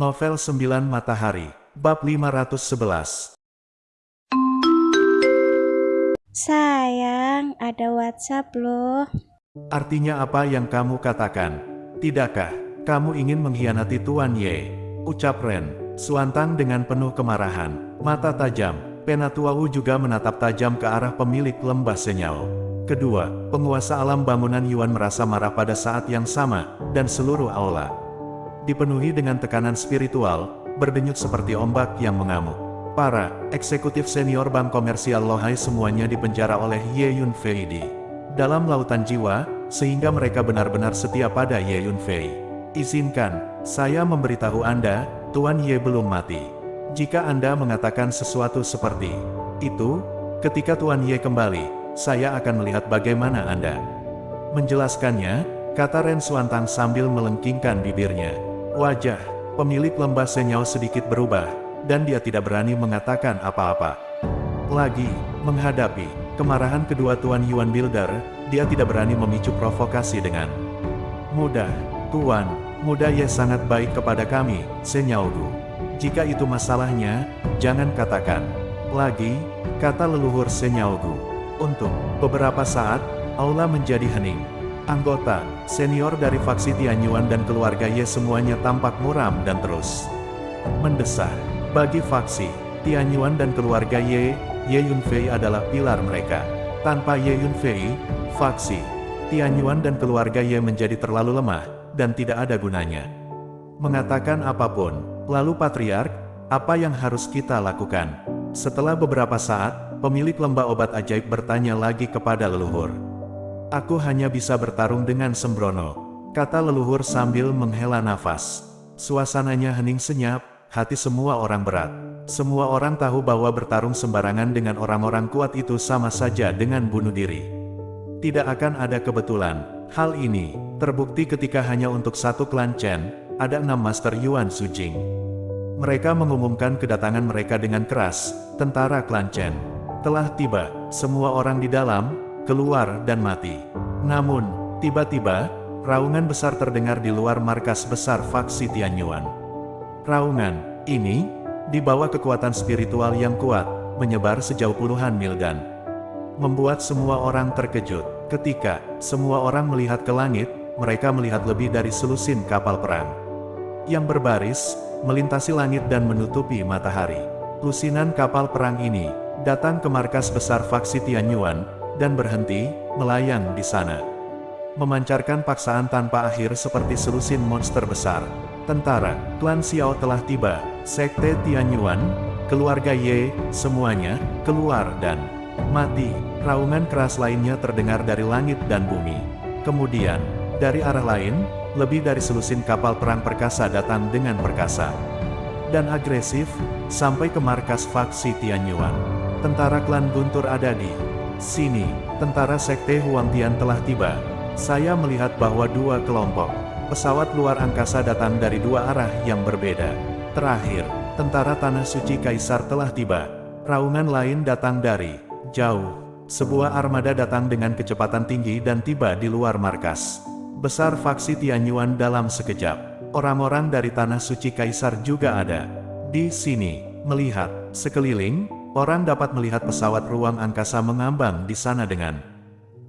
Novel 9 Matahari, Bab 511. Sayang, ada WhatsApp loh. Artinya apa yang kamu katakan? Tidakkah kamu ingin mengkhianati Tuan Ye? Ucap Ren, Suantang dengan penuh kemarahan. Mata tajam, Penatuau juga menatap tajam ke arah pemilik lembah Senyao. Kedua, penguasa alam bangunan Yuan merasa marah pada saat yang sama, dan seluruh aula dipenuhi dengan tekanan spiritual, berdenyut seperti ombak yang mengamuk. Para eksekutif senior bank komersial Lohai semuanya dipenjara oleh Ye Yunfei di dalam lautan jiwa, sehingga mereka benar-benar setia pada Ye Yunfei. Izinkan saya memberitahu Anda, Tuan Ye belum mati. Jika Anda mengatakan sesuatu seperti itu, ketika Tuan Ye kembali, saya akan melihat bagaimana Anda menjelaskannya, kata Ren Suantang sambil melengkingkan bibirnya. Wajah pemilik lembah Senyao sedikit berubah, dan dia tidak berani mengatakan apa-apa lagi. Menghadapi kemarahan kedua Tuan Yuan Builder, dia tidak berani memicu provokasi dengan mudah. Tuan muda Ye sangat baik kepada kami, Senyao Gu. Jika itu masalahnya, jangan katakan lagi, kata leluhur Senyao Gu. Untuk beberapa saat, aula menjadi hening. Anggota senior dari faksi Tianyuan dan keluarga Ye semuanya tampak muram dan terus mendesah. Bagi faksi Tianyuan dan keluarga Ye, Ye Yunfei adalah pilar mereka. Tanpa Ye Yunfei, faksi Tianyuan dan keluarga Ye menjadi terlalu lemah, dan tidak ada gunanya mengatakan apapun. Lalu Patriark, apa yang harus kita lakukan? Setelah beberapa saat, pemilik lembah obat ajaib bertanya lagi kepada leluhur. Aku hanya bisa bertarung dengan sembrono, kata leluhur sambil menghela nafas. Suasananya hening senyap, hati semua orang berat. Semua orang tahu bahwa bertarung sembarangan dengan orang-orang kuat itu sama saja dengan bunuh diri. Tidak akan ada kebetulan. Hal ini terbukti ketika hanya untuk satu klan Chen, ada 6 Master Yuan Sujing. Mereka mengumumkan kedatangan mereka dengan keras. Tentara klan Chen telah tiba. Semua orang di dalam keluar dan mati. Namun, tiba-tiba, raungan besar terdengar di luar markas besar faksi Tianyuan. Raungan ini dibawa kekuatan spiritual yang kuat, menyebar sejauh puluhan mil dan membuat semua orang terkejut. Ketika semua orang melihat ke langit, mereka melihat lebih dari selusin kapal perang yang berbaris, melintasi langit dan menutupi matahari. Lusinan kapal perang ini datang ke markas besar faksi Tianyuan, dan berhenti, melayang di sana. Memancarkan paksaan tanpa akhir seperti selusin monster besar. Tentara klan Xiao telah tiba, sekte Tianyuan, keluarga Ye, semuanya keluar dan mati. Raungan keras lainnya terdengar dari langit dan bumi. Kemudian, dari arah lain, lebih dari selusin kapal perang perkasa datang dengan perkasa dan agresif, sampai ke markas faksi Tianyuan. Tentara klan Guntur ada di sini. Tentara sekte Huangtian telah tiba. Saya melihat bahwa dua kelompok pesawat luar angkasa datang dari dua arah yang berbeda. Terakhir, tentara Tanah Suci Kaisar telah tiba. Raungan lain datang dari jauh. Sebuah armada datang dengan kecepatan tinggi dan tiba di luar markas besar faksi Tianyuan dalam sekejap. Orang-orang dari Tanah Suci Kaisar juga ada di sini. Melihat sekeliling, orang dapat melihat pesawat ruang angkasa mengambang di sana dengan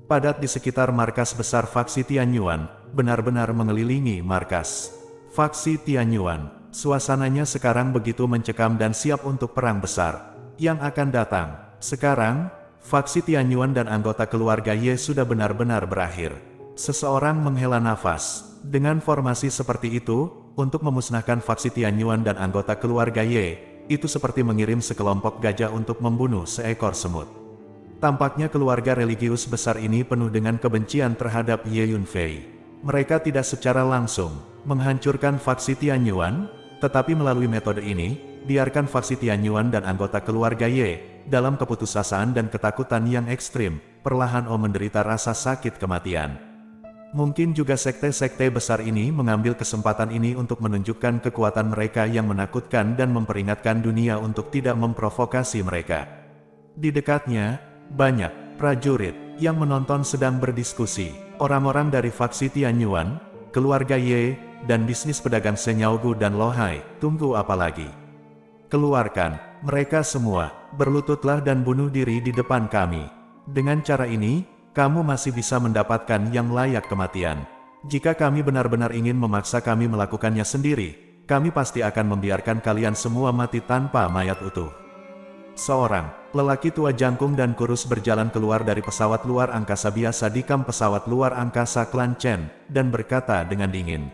padat di sekitar markas besar faksi Tianyuan, benar-benar mengelilingi markas faksi Tianyuan. Suasananya sekarang begitu mencekam dan siap untuk perang besar yang akan datang. Sekarang, faksi Tianyuan dan anggota keluarga Ye sudah benar-benar berakhir. Seseorang menghela nafas. Dengan formasi seperti itu, untuk memusnahkan faksi Tianyuan dan anggota keluarga Ye, itu seperti mengirim sekelompok gajah untuk membunuh seekor semut. Tampaknya keluarga religius besar ini penuh dengan kebencian terhadap Ye Yunfei. Mereka tidak secara langsung menghancurkan faksi Tianyuan, tetapi melalui metode ini, biarkan faksi Tianyuan dan anggota keluarga Ye dalam keputusasaan dan ketakutan yang ekstrim, perlahan menderita rasa sakit kematian. Mungkin juga sekte-sekte besar ini mengambil kesempatan ini untuk menunjukkan kekuatan mereka yang menakutkan dan memperingatkan dunia untuk tidak memprovokasi mereka. Di dekatnya, banyak prajurit yang menonton sedang berdiskusi. Orang-orang dari faksi Tianyuan, keluarga Ye, dan bisnis pedagang Senyaogu dan Lohai, tunggu apa lagi? Keluarkan mereka semua, berlututlah dan bunuh diri di depan kami. Dengan cara ini, kamu masih bisa mendapatkan yang layak kematian. Jika kami benar-benar ingin memaksa kami melakukannya sendiri, kami pasti akan membiarkan kalian semua mati tanpa mayat utuh. Seorang lelaki tua jangkung dan kurus berjalan keluar dari pesawat luar angkasa biasa di kamp pesawat luar angkasa Klan Chen, dan berkata dengan dingin.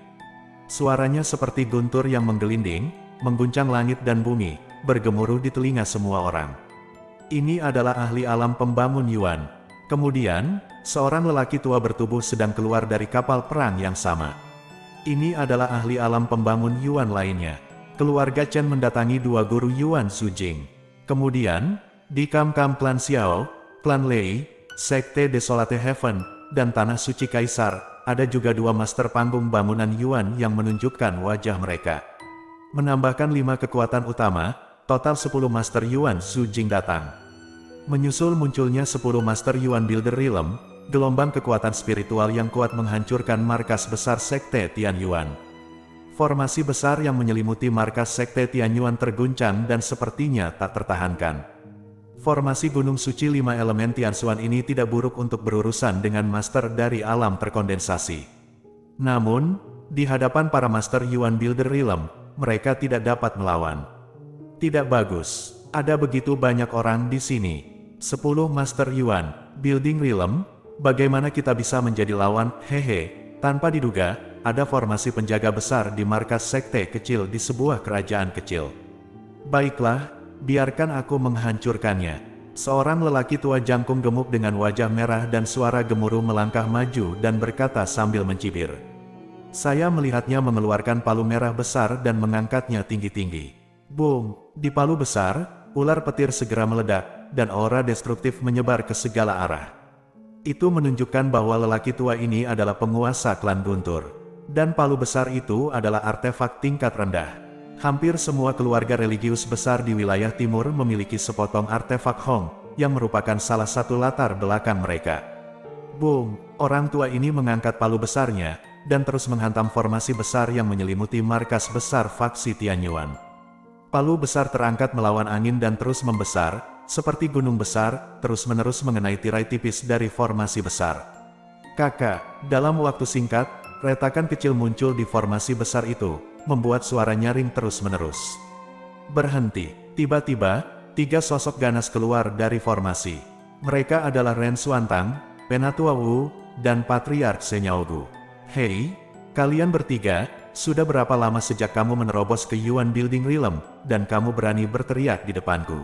Suaranya seperti guntur yang menggelinding, mengguncang langit dan bumi, bergemuruh di telinga semua orang. Ini adalah ahli alam pembangun Yuan. Kemudian, seorang lelaki tua bertubuh sedang keluar dari kapal perang yang sama. Ini adalah ahli alam pembangun Yuan lainnya. Keluarga Chen mendatangi dua guru Yuan Sujing. Kemudian, di kamp-kamp Klan Xiao, Klan Lei, Sekte Desolate Heaven, dan Tanah Suci Kaisar, ada juga dua master panggung bangunan Yuan yang menunjukkan wajah mereka. Menambahkan 5 kekuatan utama, total 10 master Yuan Sujing datang. Menyusul munculnya 10 Master Yuan Builder Realm, gelombang kekuatan spiritual yang kuat menghancurkan markas besar Sekte Tianyuan. Formasi besar yang menyelimuti markas Sekte Tianyuan terguncang dan sepertinya tak tertahankan. Formasi Gunung Suci 5 elemen Tianxuan ini tidak buruk untuk berurusan dengan master dari alam terkondensasi. Namun, di hadapan para Master Yuan Builder Realm, mereka tidak dapat melawan. Tidak bagus, ada begitu banyak orang di sini. 10 Master Yuan, Building Realm, bagaimana kita bisa menjadi lawan? Hehe, tanpa diduga, ada formasi penjaga besar di markas sekte kecil di sebuah kerajaan kecil. Baiklah, biarkan aku menghancurkannya. Seorang lelaki tua jangkung gemuk dengan wajah merah dan suara gemuruh melangkah maju dan berkata sambil mencibir. Saya melihatnya mengeluarkan palu merah besar dan mengangkatnya tinggi-tinggi. Boom! Di palu besar, ular petir segera meledak, dan aura destruktif menyebar ke segala arah. Itu menunjukkan bahwa lelaki tua ini adalah penguasa klan Guntur. Dan palu besar itu adalah artefak tingkat rendah. Hampir semua keluarga religius besar di wilayah timur memiliki sepotong artefak Hong, yang merupakan salah satu latar belakang mereka. Boom! Orang tua ini mengangkat palu besarnya, dan terus menghantam formasi besar yang menyelimuti markas besar faksi Tianyuan. Palu besar terangkat melawan angin dan terus membesar, seperti gunung besar, terus-menerus mengenai tirai tipis dari formasi besar. Kakak, dalam waktu singkat, retakan kecil muncul di formasi besar itu, membuat suara nyaring terus-menerus. Berhenti. Tiba-tiba, 3 sosok ganas keluar dari formasi. Mereka adalah Ren Xuantang, Penatua Wu, dan Patriark Senyaogu. Hei, kalian bertiga, sudah berapa lama sejak kamu menerobos ke Yuan Building Realm, dan kamu berani berteriak di depanku?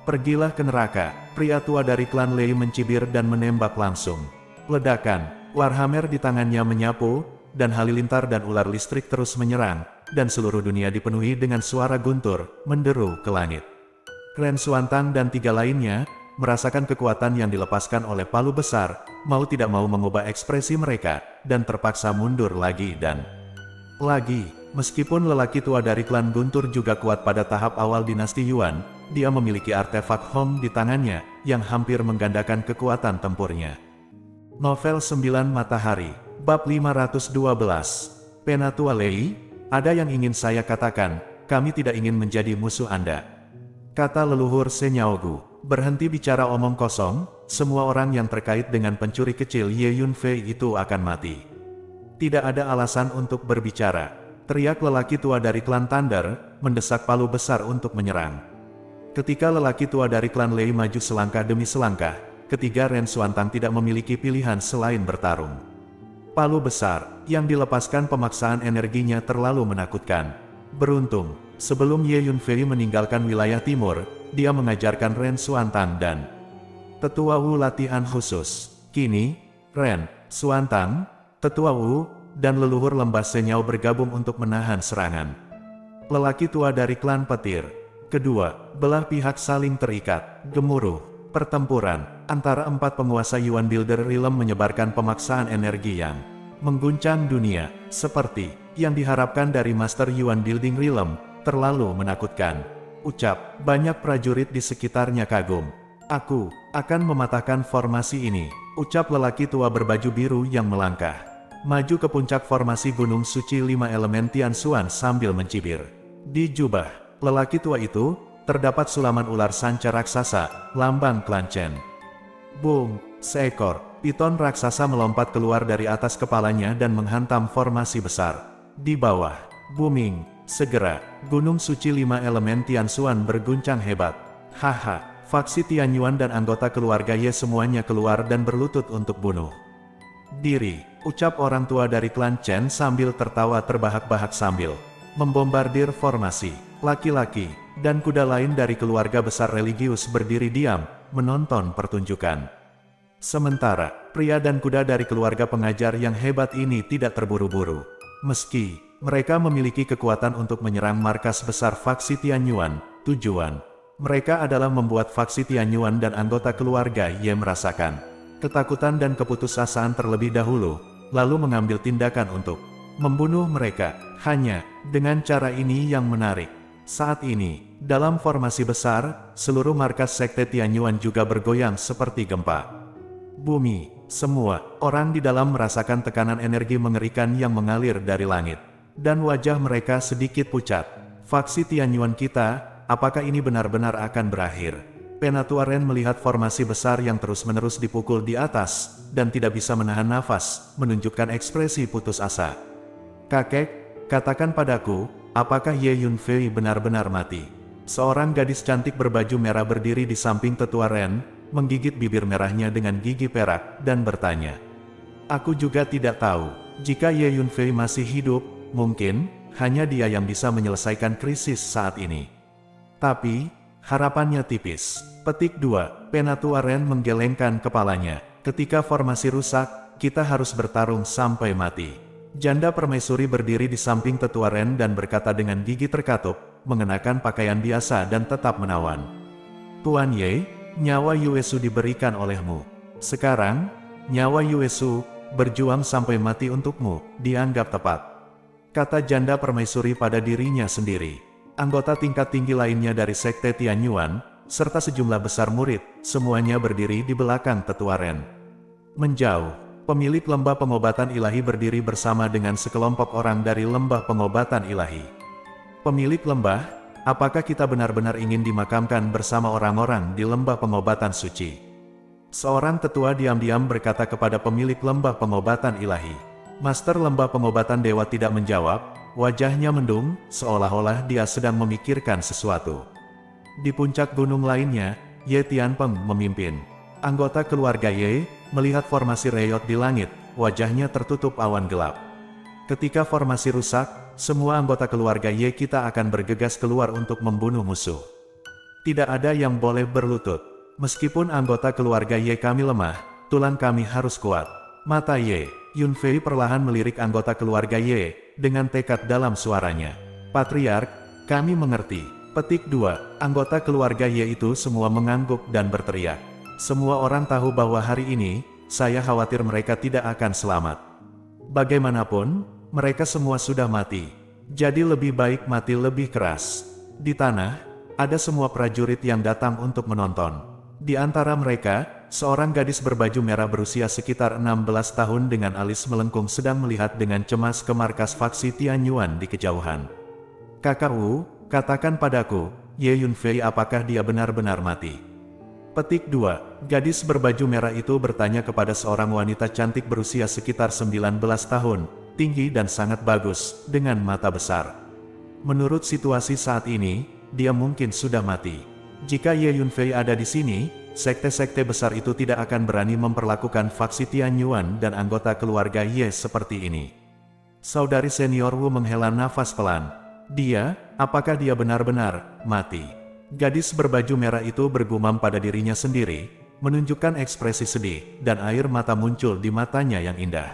Pergilah ke neraka, pria tua dari klan Lei mencibir dan menembak langsung. Ledakan, Warhammer di tangannya menyapu, dan halilintar dan ular listrik terus menyerang, dan seluruh dunia dipenuhi dengan suara guntur, menderu ke langit. Ren Xuantang dan 3 lainnya, merasakan kekuatan yang dilepaskan oleh palu besar, mau tidak mau mengubah ekspresi mereka, dan terpaksa mundur lagi dan lagi. Meskipun lelaki tua dari klan Guntur juga kuat pada tahap awal dinasti Yuan, dia memiliki artefak Hong di tangannya, yang hampir menggandakan kekuatan tempurnya. Novel 9 Matahari, Bab 512, Penatua Lei, ada yang ingin saya katakan, kami tidak ingin menjadi musuh Anda. Kata leluhur Senyaogu, berhenti bicara omong kosong, semua orang yang terkait dengan pencuri kecil Ye Yunfei itu akan mati. Tidak ada alasan untuk berbicara. Teriak lelaki tua dari klan Thunder, mendesak palu besar untuk menyerang. Ketika lelaki tua dari klan Lei maju selangkah demi selangkah, ketiga Ren Xuantang tidak memiliki pilihan selain bertarung. Palu besar, yang dilepaskan pemaksaan energinya terlalu menakutkan. Beruntung, sebelum Ye Yunfei meninggalkan wilayah timur, dia mengajarkan Ren Xuantang dan Tetua Wu latihan khusus. Kini, Ren Xuantang, Tetua Wu, dan leluhur lembah Senyao bergabung untuk menahan serangan. Lelaki tua dari klan petir. Kedua, belah pihak saling terikat. Gemuruh. Pertempuran antara 4 penguasa Yuan Builder Realm menyebarkan pemaksaan energi yang mengguncang dunia, seperti yang diharapkan dari Master Yuan Building Realm, terlalu menakutkan. Ucap, banyak prajurit di sekitarnya kagum. Aku akan mematahkan formasi ini, ucap lelaki tua berbaju biru yang melangkah. maju ke puncak formasi Gunung Suci 5 Elemen Tianxuan sambil mencibir. Di jubah lelaki tua itu, terdapat sulaman ular sanca raksasa, lambang klan Chen. Boom! Seekor piton raksasa melompat keluar dari atas kepalanya dan menghantam formasi besar. Di bawah, booming, segera, Gunung Suci 5 Elemen Tianxuan berguncang hebat. Haha, faksi Tianyuan dan anggota keluarga Ye semuanya keluar dan berlutut untuk bunuh diri, ucap orang tua dari klan Chen sambil tertawa terbahak-bahak sambil membombardir formasi. Laki-laki dan kuda lain dari keluarga besar religius berdiri diam, menonton pertunjukan. Sementara, pria dan kuda dari keluarga pengajar yang hebat ini tidak terburu-buru. Meski mereka memiliki kekuatan untuk menyerang markas besar faksi Tianyuan, tujuan mereka adalah membuat faksi Tianyuan dan anggota keluarga Ye merasakan ketakutan dan keputusasaan terlebih dahulu, lalu mengambil tindakan untuk membunuh mereka. Hanya dengan cara ini yang menarik. Saat ini, dalam formasi besar, seluruh markas sekte Tianyuan juga bergoyang seperti gempa bumi. Semua orang di dalam merasakan tekanan energi mengerikan yang mengalir dari langit. Dan wajah mereka sedikit pucat. Faksi Tianyuan kita, apakah ini benar-benar akan berakhir? Penatua Ren melihat formasi besar yang terus-menerus dipukul di atas, dan tidak bisa menahan nafas, menunjukkan ekspresi putus asa. Kakek, katakan padaku, apakah Ye Yunfei benar-benar mati? Seorang gadis cantik berbaju merah berdiri di samping tetua Ren, menggigit bibir merahnya dengan gigi perak, dan bertanya. Aku juga tidak tahu. Jika Ye Yunfei masih hidup, mungkin hanya dia yang bisa menyelesaikan krisis saat ini. Tapi harapannya tipis. Petik 2. Penatua Ren menggelengkan kepalanya. Ketika formasi rusak, kita harus bertarung sampai mati. Janda permaisuri berdiri di samping tetua Ren dan berkata dengan gigi terkatup, mengenakan pakaian biasa dan tetap menawan. Tuan Ye, nyawa Yuesu diberikan olehmu. Sekarang, nyawa Yuesu, berjuang sampai mati untukmu, dianggap tepat. Kata janda permaisuri pada dirinya sendiri. Anggota tingkat tinggi lainnya dari sekte Tianyuan, serta sejumlah besar murid, semuanya berdiri di belakang tetua Ren. Menjauh, pemilik lembah pengobatan ilahi berdiri bersama dengan sekelompok orang dari lembah pengobatan ilahi. Pemilik lembah, apakah kita benar-benar ingin dimakamkan bersama orang-orang di lembah pengobatan suci? Seorang tetua diam-diam berkata kepada pemilik lembah pengobatan ilahi. Master lembah pengobatan dewa tidak menjawab, wajahnya mendung, seolah-olah dia sedang memikirkan sesuatu. Di puncak gunung lainnya, Ye Tianpeng memimpin. Anggota keluarga Ye, melihat formasi reyot di langit, wajahnya tertutup awan gelap. Ketika formasi rusak, semua anggota keluarga Ye kita akan bergegas keluar untuk membunuh musuh. Tidak ada yang boleh berlutut. Meskipun anggota keluarga Ye kami lemah, tulang kami harus kuat. Mata Ye Yunfei perlahan melirik anggota keluarga Ye, dengan tekad dalam suaranya. Patriark, kami mengerti. Petik 2. Anggota keluarga Ye itu semua mengangguk dan berteriak. Semua orang tahu bahwa hari ini, saya khawatir mereka tidak akan selamat. Bagaimanapun, mereka semua sudah mati. Jadi lebih baik mati lebih keras. Di tanah, ada semua prajurit yang datang untuk menonton. Di antara mereka, seorang gadis berbaju merah berusia sekitar 16 tahun dengan alis melengkung sedang melihat dengan cemas ke markas faksi Tianyuan di kejauhan. Kakak Wu, katakan padaku, Ye Yunfei apakah dia benar-benar mati? Petik 2. Gadis berbaju merah itu bertanya kepada seorang wanita cantik berusia sekitar 19 tahun, tinggi dan sangat bagus, dengan mata besar. Menurut situasi saat ini, dia mungkin sudah mati. Jika Ye Yunfei ada di sini, sekte-sekte besar itu tidak akan berani memperlakukan faksi Tianyuan dan anggota keluarga Ye seperti ini. Saudari senior Wu menghela nafas pelan. Dia, apakah dia benar-benar mati? Gadis berbaju merah itu bergumam pada dirinya sendiri, menunjukkan ekspresi sedih, dan air mata muncul di matanya yang indah.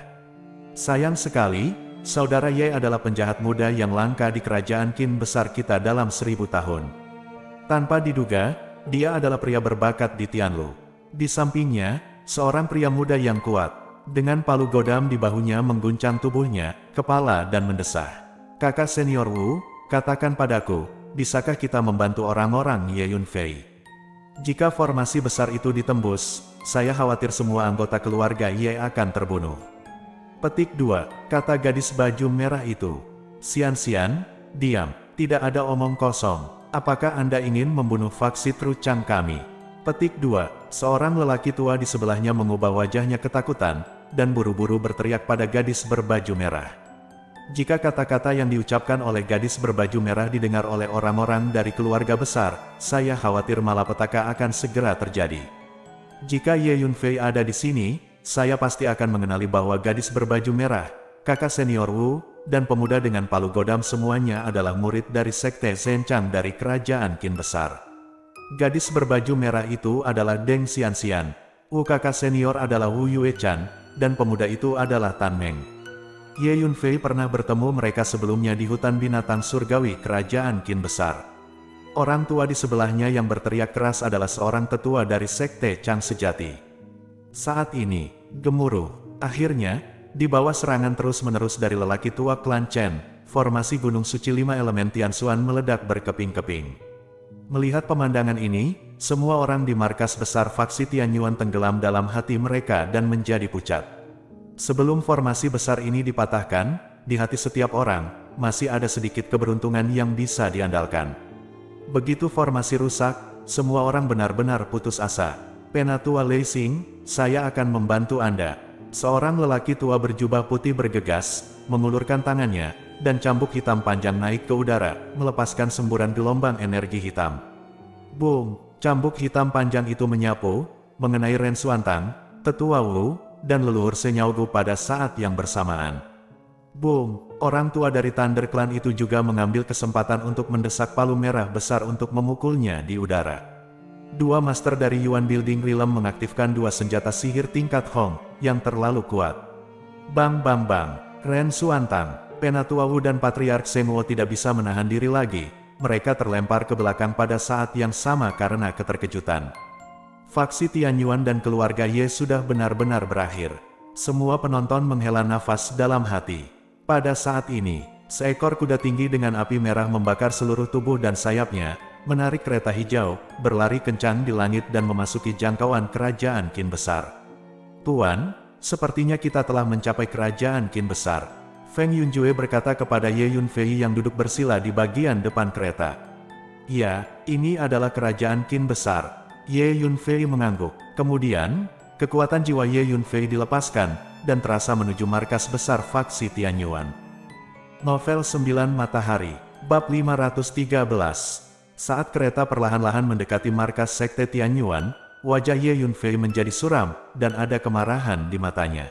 Sayang sekali, saudara Ye adalah penjahat muda yang langka di kerajaan Qin besar kita dalam 1000 tahun. Tanpa diduga, dia adalah pria berbakat di Tianlu. Di sampingnya, seorang pria muda yang kuat, dengan palu godam di bahunya mengguncang tubuhnya, kepala dan mendesah. Kakak senior Wu, katakan padaku, bisakah kita membantu orang-orang Ye Yunfei? Jika formasi besar itu ditembus, saya khawatir semua anggota keluarga Ye akan terbunuh. Petik 2, kata gadis baju merah itu. Xian, diam, tidak ada omong kosong. Apakah Anda ingin membunuh faksi Trucang kami? Petik 2, seorang lelaki tua di sebelahnya mengubah wajahnya ketakutan, dan buru-buru berteriak pada gadis berbaju merah. Jika kata-kata yang diucapkan oleh gadis berbaju merah didengar oleh orang-orang dari keluarga besar, saya khawatir malapetaka akan segera terjadi. Jika Ye Yunfei ada di sini, saya pasti akan mengenali bahwa gadis berbaju merah, kakak senior Wu, dan pemuda dengan palu godam semuanya adalah murid dari Sekte Zhenchang dari Kerajaan Qin Besar. Gadis berbaju merah itu adalah Deng Xianxian, Wu kakak senior adalah Wu Yuechan, dan pemuda itu adalah Tan Meng. Ye Yunfei pernah bertemu mereka sebelumnya di hutan binatang surgawi Kerajaan Qin Besar. Orang tua di sebelahnya yang berteriak keras adalah seorang tetua dari Sekte Chang sejati. Saat ini, gemuruh. Akhirnya, di bawah serangan terus-menerus dari lelaki tua klan Chen, formasi Gunung Suci 5 Elemen Tianxuan meledak berkeping-keping. Melihat pemandangan ini, semua orang di markas besar faksi Tianyuan tenggelam dalam hati mereka dan menjadi pucat. Sebelum formasi besar ini dipatahkan, di hati setiap orang, masih ada sedikit keberuntungan yang bisa diandalkan. Begitu formasi rusak, semua orang benar-benar putus asa. Penatua Lei Xing, saya akan membantu Anda. Seorang lelaki tua berjubah putih bergegas, mengulurkan tangannya, dan cambuk hitam panjang naik ke udara, melepaskan semburan gelombang energi hitam. Boom! Cambuk hitam panjang itu menyapu, mengenai Ren Xuantang, tetua Wu, dan leluhur Senyao Gu pada saat yang bersamaan. Boom! Orang tua dari Thunder Clan itu juga mengambil kesempatan untuk mendesak palu merah besar untuk memukulnya di udara. Dua master dari Yuan Building Realm mengaktifkan dua senjata sihir tingkat Hong, yang terlalu kuat. Bang bang bang! Ren Xuantang, Penatua Wu dan Patriark Semuo tidak bisa menahan diri lagi. Mereka terlempar ke belakang pada saat yang sama karena keterkejutan. Faksi Tianyuan dan keluarga Ye sudah benar-benar berakhir. Semua penonton menghela nafas dalam hati. Pada saat ini, seekor kuda tinggi dengan api merah membakar seluruh tubuh dan sayapnya, menarik kereta hijau, berlari kencang di langit dan memasuki jangkauan Kerajaan Qin Besar. Tuan, sepertinya kita telah mencapai Kerajaan Qin Besar. Feng Yunjue berkata kepada Ye Yunfei yang duduk bersila di bagian depan kereta. Ya, ini adalah Kerajaan Qin Besar. Ye Yunfei mengangguk. Kemudian, kekuatan jiwa Ye Yunfei dilepaskan, dan terasa menuju markas besar faksi Tianyuan. Novel 9 Matahari, Bab 513. Saat kereta perlahan-lahan mendekati markas Sekte Tianyuan, wajah Ye Yunfei menjadi suram, dan ada kemarahan di matanya.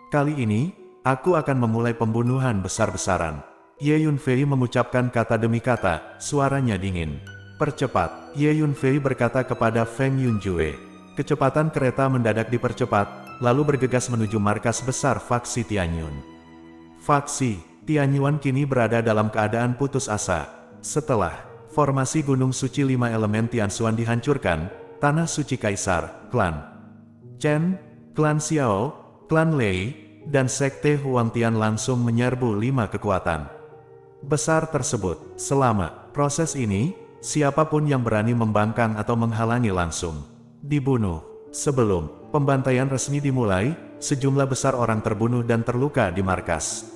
Kali ini, aku akan memulai pembunuhan besar-besaran. Ye Yunfei mengucapkan kata demi kata, suaranya dingin. Percepat, Ye Yunfei berkata kepada Feng Yunjue. Kecepatan kereta mendadak dipercepat, lalu bergegas menuju markas besar faksi Tianyun. Faksi Tianyuan kini berada dalam keadaan putus asa. Setelah formasi Gunung Suci 5 Elemen Tianxuan dihancurkan, Tanah Suci Kaisar, Klan Chen, Klan Xiao, Klan Lei, dan Sekte Huangtian langsung menyerbu 5 kekuatan besar tersebut. Selama proses ini, siapapun yang berani membangkang atau menghalangi langsung dibunuh. Sebelum pembantaian resmi dimulai, sejumlah besar orang terbunuh dan terluka di markas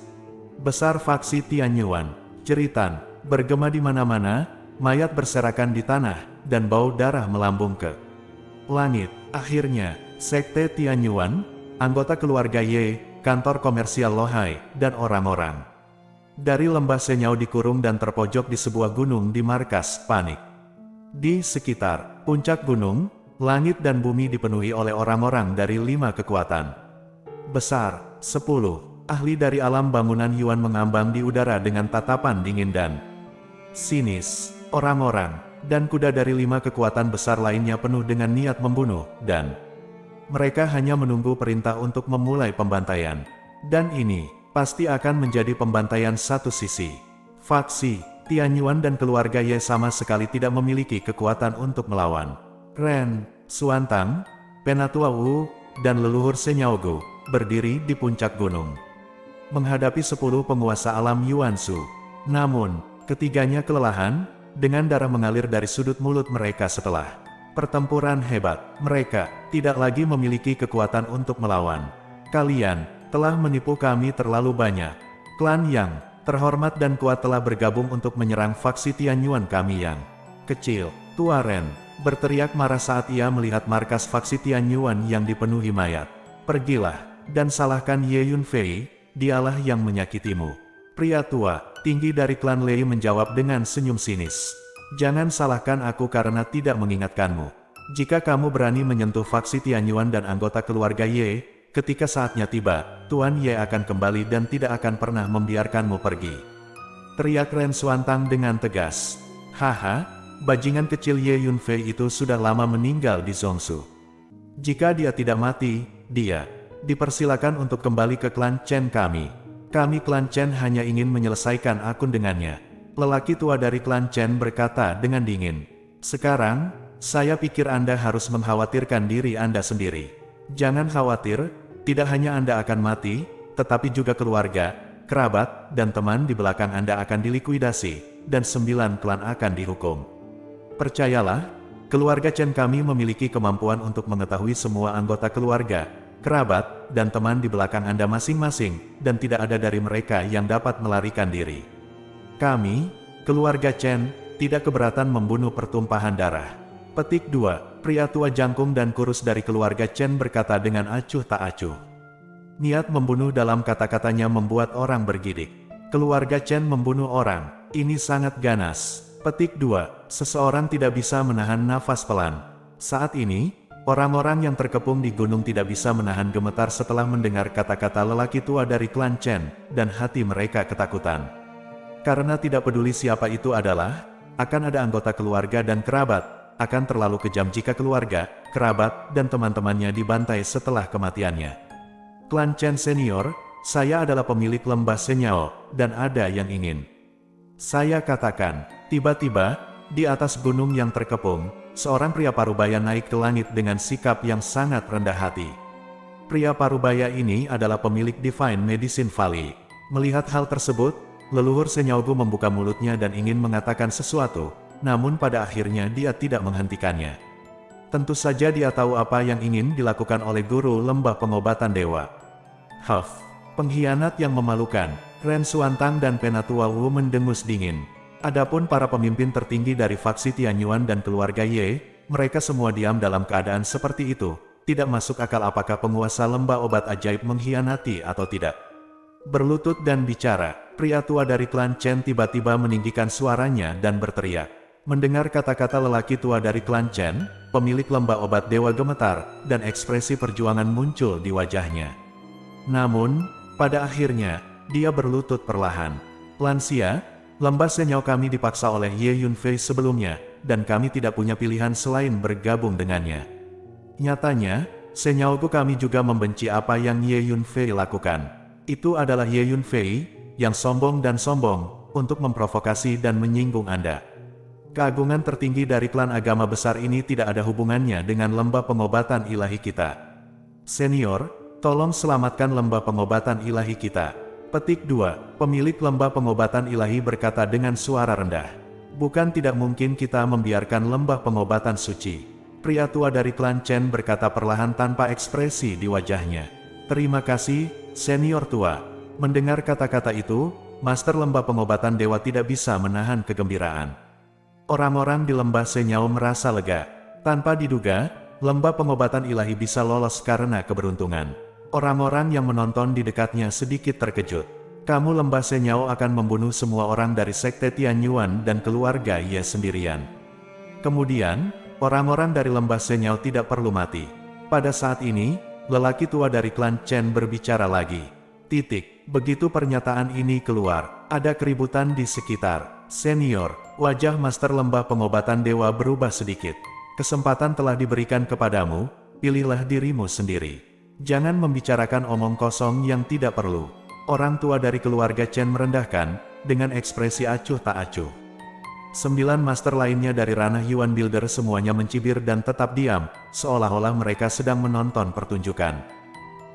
besar faksi Tianyuan. Jeritan bergema di mana-mana, mayat berserakan di tanah, dan bau darah melambung ke langit. Akhirnya, Sekte Tianyuan, anggota keluarga Ye, kantor komersial Lohai, dan orang-orang dari lembah Senyao dikurung dan terpojok di sebuah gunung di markas panik. Di sekitar puncak gunung, langit dan bumi dipenuhi oleh orang-orang dari 5 kekuatan besar. 10 ahli dari alam bangunan Yuan mengambang di udara dengan tatapan dingin dan sinis. Orang-orang dan kuda dari 5 kekuatan besar lainnya penuh dengan niat membunuh, dan mereka hanya menunggu perintah untuk memulai pembantaian. Dan ini pasti akan menjadi pembantaian satu sisi. Faksi Tianyuan dan keluarga Ye sama sekali tidak memiliki kekuatan untuk melawan. Ren Xuantang, Penatua Wu, dan leluhur Senyao Gu berdiri di puncak gunung menghadapi 10 penguasa alam Yuansu. Namun, ketiganya kelelahan, dengan darah mengalir dari sudut mulut mereka setelah pertempuran hebat. Mereka tidak lagi memiliki kekuatan untuk melawan. Kalian telah menipu kami terlalu banyak. Klan yang terhormat dan kuat telah bergabung untuk menyerang faksi Tianyuan kami yang kecil. Tua Ren berteriak marah saat ia melihat markas faksi Tianyuan yang dipenuhi mayat. Pergilah, dan salahkan Ye Yunfei, dialah yang menyakitimu. Pria tua, tinggi dari klan Lei menjawab dengan senyum sinis. Jangan salahkan aku karena tidak mengingatkanmu. Jika kamu berani menyentuh faksi Tianyuan dan anggota keluarga Ye, ketika saatnya tiba, Tuan Ye akan kembali dan tidak akan pernah membiarkanmu pergi. Teriak Ren Xuantang dengan tegas. Haha. Bajingan kecil Ye Yunfei itu sudah lama meninggal di Zhongshu. Jika dia tidak mati, dia dipersilakan untuk kembali ke klan Chen kami. Kami klan Chen hanya ingin menyelesaikan akun dengannya. Lelaki tua dari klan Chen berkata dengan dingin. Sekarang, saya pikir Anda harus mengkhawatirkan diri Anda sendiri. Jangan khawatir, tidak hanya Anda akan mati, tetapi juga keluarga, kerabat, dan teman di belakang Anda akan dilikuidasi, dan 9 klan akan dihukum. Percayalah, keluarga Chen kami memiliki kemampuan untuk mengetahui semua anggota keluarga, kerabat, dan teman di belakang Anda masing-masing, dan tidak ada dari mereka yang dapat melarikan diri. Kami, keluarga Chen, tidak keberatan membunuh pertumpahan darah. Petik 2, pria tua jangkung dan kurus dari keluarga Chen berkata dengan acuh tak acuh. Niat membunuh dalam kata-katanya membuat orang bergidik. Keluarga Chen membunuh orang, ini sangat ganas. Petik 2, seseorang tidak bisa menahan nafas pelan. Saat ini, orang-orang yang terkepung di gunung tidak bisa menahan gemetar setelah mendengar kata-kata lelaki tua dari klan Chen, dan hati mereka ketakutan. Karena tidak peduli siapa itu adalah, akan ada anggota keluarga dan kerabat, akan terlalu kejam jika keluarga, kerabat, dan teman-temannya dibantai setelah kematiannya. Klan Chen senior, saya adalah pemilik lembah Senyao, dan ada yang ingin saya katakan. Tiba-tiba, di atas gunung yang terkepung, seorang pria parubaya naik ke langit dengan sikap yang sangat rendah hati. Pria parubaya ini adalah pemilik Divine Medicine Valley. Melihat hal tersebut, leluhur Senyaogu membuka mulutnya dan ingin mengatakan sesuatu, namun pada akhirnya dia tidak menghentikannya. Tentu saja dia tahu apa yang ingin dilakukan oleh guru lembah pengobatan dewa. Huff, pengkhianat yang memalukan. Ren Xuantang dan Penatua Wu mendengus dingin. Adapun para pemimpin tertinggi dari faksi Tianyuan dan keluarga Ye, mereka semua diam dalam keadaan seperti itu. Tidak masuk akal apakah penguasa lembah obat ajaib mengkhianati atau tidak. Berlutut dan bicara, pria tua dari klan Chen tiba-tiba meninggikan suaranya dan berteriak. Mendengar kata-kata lelaki tua dari klan Chen, pemilik lembah obat dewa gemetar, dan ekspresi perjuangan muncul di wajahnya. Namun, pada akhirnya, dia berlutut perlahan. Lansia, lembah Senyao kami dipaksa oleh Ye Yunfei sebelumnya, dan kami tidak punya pilihan selain bergabung dengannya. Nyatanya, Senyaogu kami juga membenci apa yang Ye Yunfei lakukan. Itu adalah Ye Yunfei, yang sombong dan sombong, untuk memprovokasi dan menyinggung Anda. Keagungan tertinggi dari klan agama besar ini tidak ada hubungannya dengan lembah pengobatan ilahi kita. Senior, tolong selamatkan lembah pengobatan ilahi kita. Petik 2, pemilik lembah pengobatan ilahi berkata dengan suara rendah. Bukan tidak mungkin kita membiarkan lembah pengobatan suci. Pria tua dari klan Chen berkata perlahan tanpa ekspresi di wajahnya. Terima kasih, senior tua. Mendengar kata-kata itu, Master lembah pengobatan dewa tidak bisa menahan kegembiraan. Orang-orang di lembah Senyao merasa lega. Tanpa diduga, lembah pengobatan ilahi bisa lolos karena keberuntungan. Orang-orang yang menonton di dekatnya sedikit terkejut. Kamu lembah Senyao akan membunuh semua orang dari sekte Tianyuan dan keluarga Ye sendirian. Kemudian, orang-orang dari lembah Senyao tidak perlu mati. Pada saat ini, lelaki tua dari klan Chen berbicara lagi. Begitu pernyataan ini keluar, ada keributan di sekitar. Senior, wajah Master lembah pengobatan dewa berubah sedikit. Kesempatan telah diberikan kepadamu, pilihlah dirimu sendiri. Jangan membicarakan omong kosong yang tidak perlu. Orang tua dari keluarga Chen merendahkan, dengan ekspresi acuh tak acuh. 9 master lainnya dari ranah Yuan Builder semuanya mencibir dan tetap diam, seolah-olah mereka sedang menonton pertunjukan.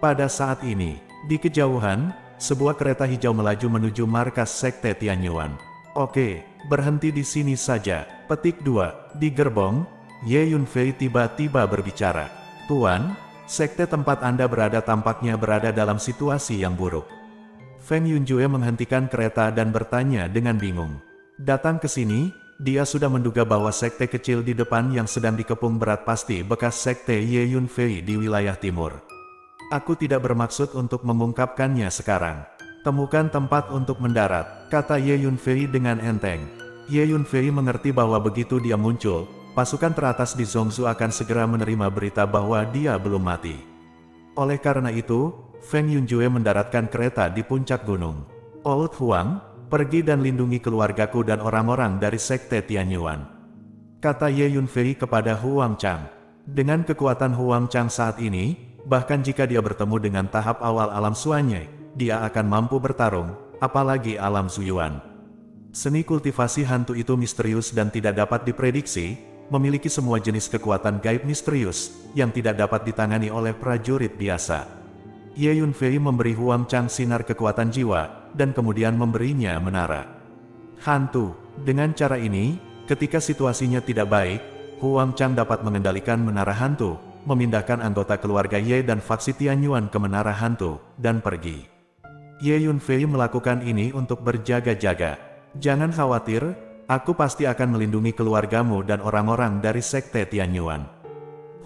Pada saat ini, di kejauhan, sebuah kereta hijau melaju menuju markas sekte Tianyuan. Oke, berhenti di sini saja. Petik 2, di gerbong, Ye Yunfei tiba-tiba berbicara. Tuan, Sekte tempat Anda berada tampaknya berada dalam situasi yang buruk. Feng Yunjue menghentikan kereta dan bertanya dengan bingung. Datang ke sini, dia sudah menduga bahwa sekte kecil di depan yang sedang dikepung berat pasti bekas sekte Ye Yunfei di wilayah timur. Aku tidak bermaksud untuk mengungkapkannya sekarang. Temukan tempat untuk mendarat, kata Ye Yunfei dengan enteng. Ye Yunfei mengerti bahwa begitu dia muncul, pasukan teratas di Zhongzhou akan segera menerima berita bahwa dia belum mati. Oleh karena itu, Feng Yunjue mendaratkan kereta di puncak gunung. Old Huang, pergi dan lindungi keluargaku dan orang-orang dari sekte Tianyuan, kata Ye Yunfei kepada Huang Chang. Dengan kekuatan Huang Chang saat ini, bahkan jika dia bertemu dengan tahap awal alam Suanyai, dia akan mampu bertarung, apalagi alam Zuyuan. Seni kultivasi hantu itu misterius dan tidak dapat diprediksi, memiliki semua jenis kekuatan gaib misterius, yang tidak dapat ditangani oleh prajurit biasa. Ye Yunfei memberi Huang Chang sinar kekuatan jiwa, dan kemudian memberinya menara hantu. Dengan cara ini, ketika situasinya tidak baik, Huang Chang dapat mengendalikan menara hantu, memindahkan anggota keluarga Ye dan faksi Tianyuan ke menara hantu, dan pergi. Ye Yunfei melakukan ini untuk berjaga-jaga. Jangan khawatir, aku pasti akan melindungi keluargamu dan orang-orang dari sekte Tianyuan.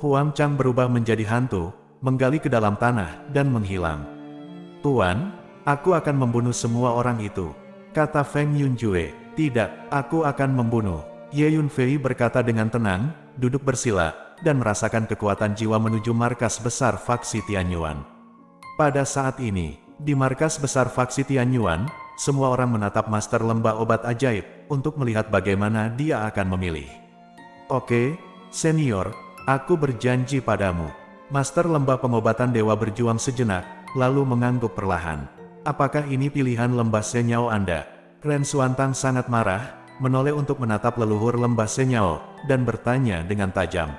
Huang Chang berubah menjadi hantu, menggali ke dalam tanah, dan menghilang. Tuan, aku akan membunuh semua orang itu, kata Feng Yunjue. Tidak, aku akan membunuh. Ye Yunfei berkata dengan tenang, duduk bersila, dan merasakan kekuatan jiwa menuju markas besar faksi Tianyuan. Pada saat ini, di markas besar faksi Tianyuan, semua orang menatap Master Lembah Obat Ajaib, untuk melihat bagaimana dia akan memilih. Oke, senior, aku berjanji padamu. Master Lembah Pengobatan Dewa berjuang sejenak, lalu mengangguk perlahan. Apakah ini pilihan Lembah Senyao Anda? Ren Xuantang sangat marah, menoleh untuk menatap leluhur Lembah Senyao, dan bertanya dengan tajam.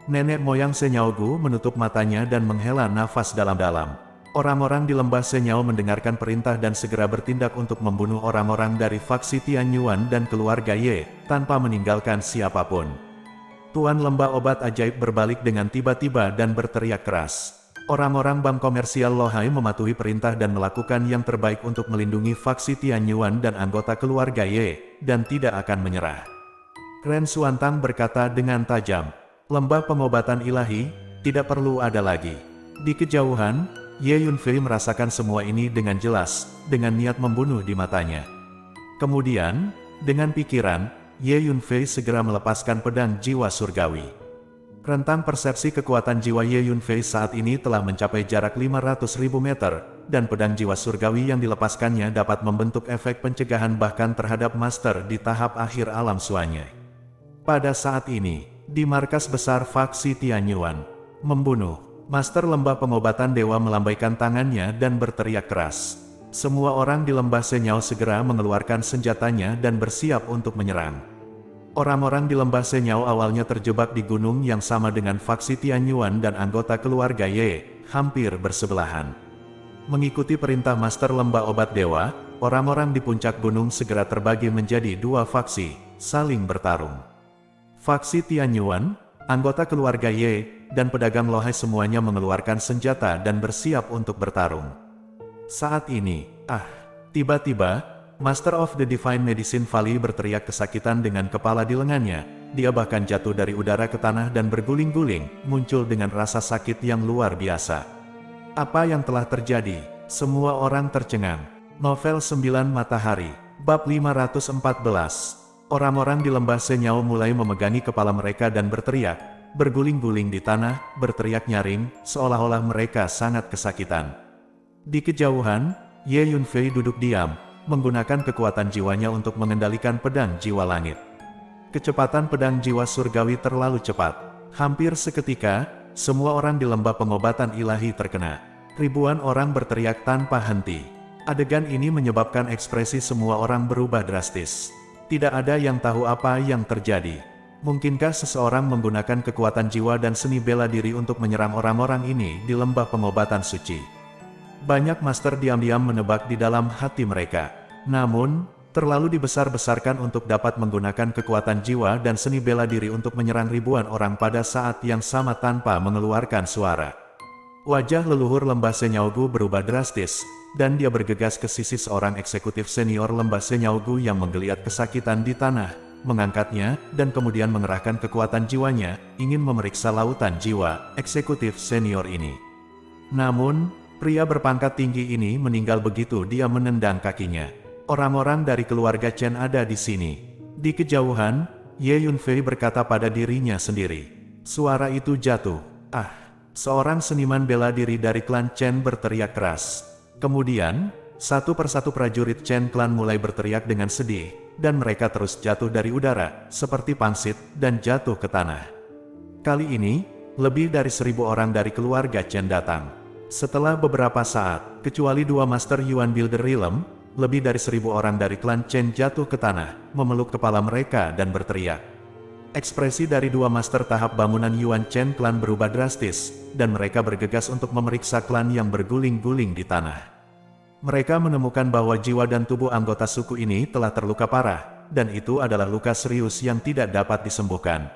Nenek moyang Senyao Gu menutup matanya dan menghela nafas dalam-dalam. Orang-orang di Lembah Senyao mendengarkan perintah dan segera bertindak untuk membunuh orang-orang dari faksi Tianyuan dan keluarga Ye, tanpa meninggalkan siapapun. Tuan Lembah Obat Ajaib berbalik dengan tiba-tiba dan berteriak keras. Orang-orang bank komersial Lohai mematuhi perintah dan melakukan yang terbaik untuk melindungi faksi Tianyuan dan anggota keluarga Ye, dan tidak akan menyerah. Ren Xuantang berkata dengan tajam, Lembah Pengobatan Ilahi, tidak perlu ada lagi. Di kejauhan, Ye Yunfei merasakan semua ini dengan jelas, dengan niat membunuh di matanya. Kemudian, dengan pikiran, Ye Yunfei segera melepaskan pedang jiwa surgawi. Rentang persepsi kekuatan jiwa Ye Yunfei saat ini telah mencapai jarak 500.000 meter, dan pedang jiwa surgawi yang dilepaskannya dapat membentuk efek pencegahan bahkan terhadap master di tahap akhir alam Suanyai. Pada saat ini, di markas besar faksi Tianyuan, membunuh. Master Lembah Pengobatan Dewa melambaikan tangannya dan berteriak keras. Semua orang di Lembah Senyao segera mengeluarkan senjatanya dan bersiap untuk menyerang. Orang-orang di Lembah Senyao awalnya terjebak di gunung yang sama dengan faksi Tianyuan dan anggota keluarga Ye, hampir bersebelahan. Mengikuti perintah Master Lembah Obat Dewa, orang-orang di puncak gunung segera terbagi menjadi dua faksi, saling bertarung. Faksi Tianyuan, anggota keluarga Ye, dan pedagang Lohai semuanya mengeluarkan senjata dan bersiap untuk bertarung. Saat ini, tiba-tiba, Master of the Divine Medicine Valley berteriak kesakitan dengan kepala di lengannya. Dia bahkan jatuh dari udara ke tanah dan berguling-guling, muncul dengan rasa sakit yang luar biasa. Apa yang telah terjadi? Semua orang tercengang. Novel 9 Matahari, Bab 514. Orang-orang di Lembah Senyao mulai memegangi kepala mereka dan berteriak, berguling-guling di tanah, berteriak nyaring, seolah-olah mereka sangat kesakitan. Di kejauhan, Ye Yunfei duduk diam, menggunakan kekuatan jiwanya untuk mengendalikan pedang jiwa langit. Kecepatan pedang jiwa surgawi terlalu cepat. Hampir seketika, semua orang di Lembah Pengobatan Ilahi terkena. Ribuan orang berteriak tanpa henti. Adegan ini menyebabkan ekspresi semua orang berubah drastis. Tidak ada yang tahu apa yang terjadi. Mungkinkah seseorang menggunakan kekuatan jiwa dan seni bela diri untuk menyerang orang-orang ini di Lembah Pengobatan Suci? Banyak master diam-diam menebak di dalam hati mereka. Namun, terlalu dibesar-besarkan untuk dapat menggunakan kekuatan jiwa dan seni bela diri untuk menyerang ribuan orang pada saat yang sama tanpa mengeluarkan suara. Wajah leluhur lembah Senyaugu berubah drastis, dan dia bergegas ke sisi seorang eksekutif senior lembah Senyaugu yang menggeliat kesakitan di tanah, mengangkatnya, dan kemudian mengerahkan kekuatan jiwanya, ingin memeriksa lautan jiwa eksekutif senior ini. Namun, pria berpangkat tinggi ini meninggal begitu dia menendang kakinya. Orang-orang dari keluarga Chen ada di sini. Di kejauhan, Ye Yunfei berkata pada dirinya sendiri. Suara itu jatuh. Ah! Seorang seniman bela diri dari klan Chen berteriak keras. Kemudian, satu persatu prajurit Chen klan mulai berteriak dengan sedih, dan mereka terus jatuh dari udara, seperti pangsit, dan jatuh ke tanah. Kali ini, lebih dari 1.000 orang dari keluarga Chen datang. Setelah beberapa saat, kecuali 2 Master Yuan Builder Realm, lebih dari 1.000 orang dari klan Chen jatuh ke tanah, memeluk kepala mereka dan berteriak. Ekspresi dari 2 master tahap bangunan Yuan Chen klan berubah drastis, dan mereka bergegas untuk memeriksa klan yang berguling-guling di tanah. Mereka menemukan bahwa jiwa dan tubuh anggota suku ini telah terluka parah, dan itu adalah luka serius yang tidak dapat disembuhkan.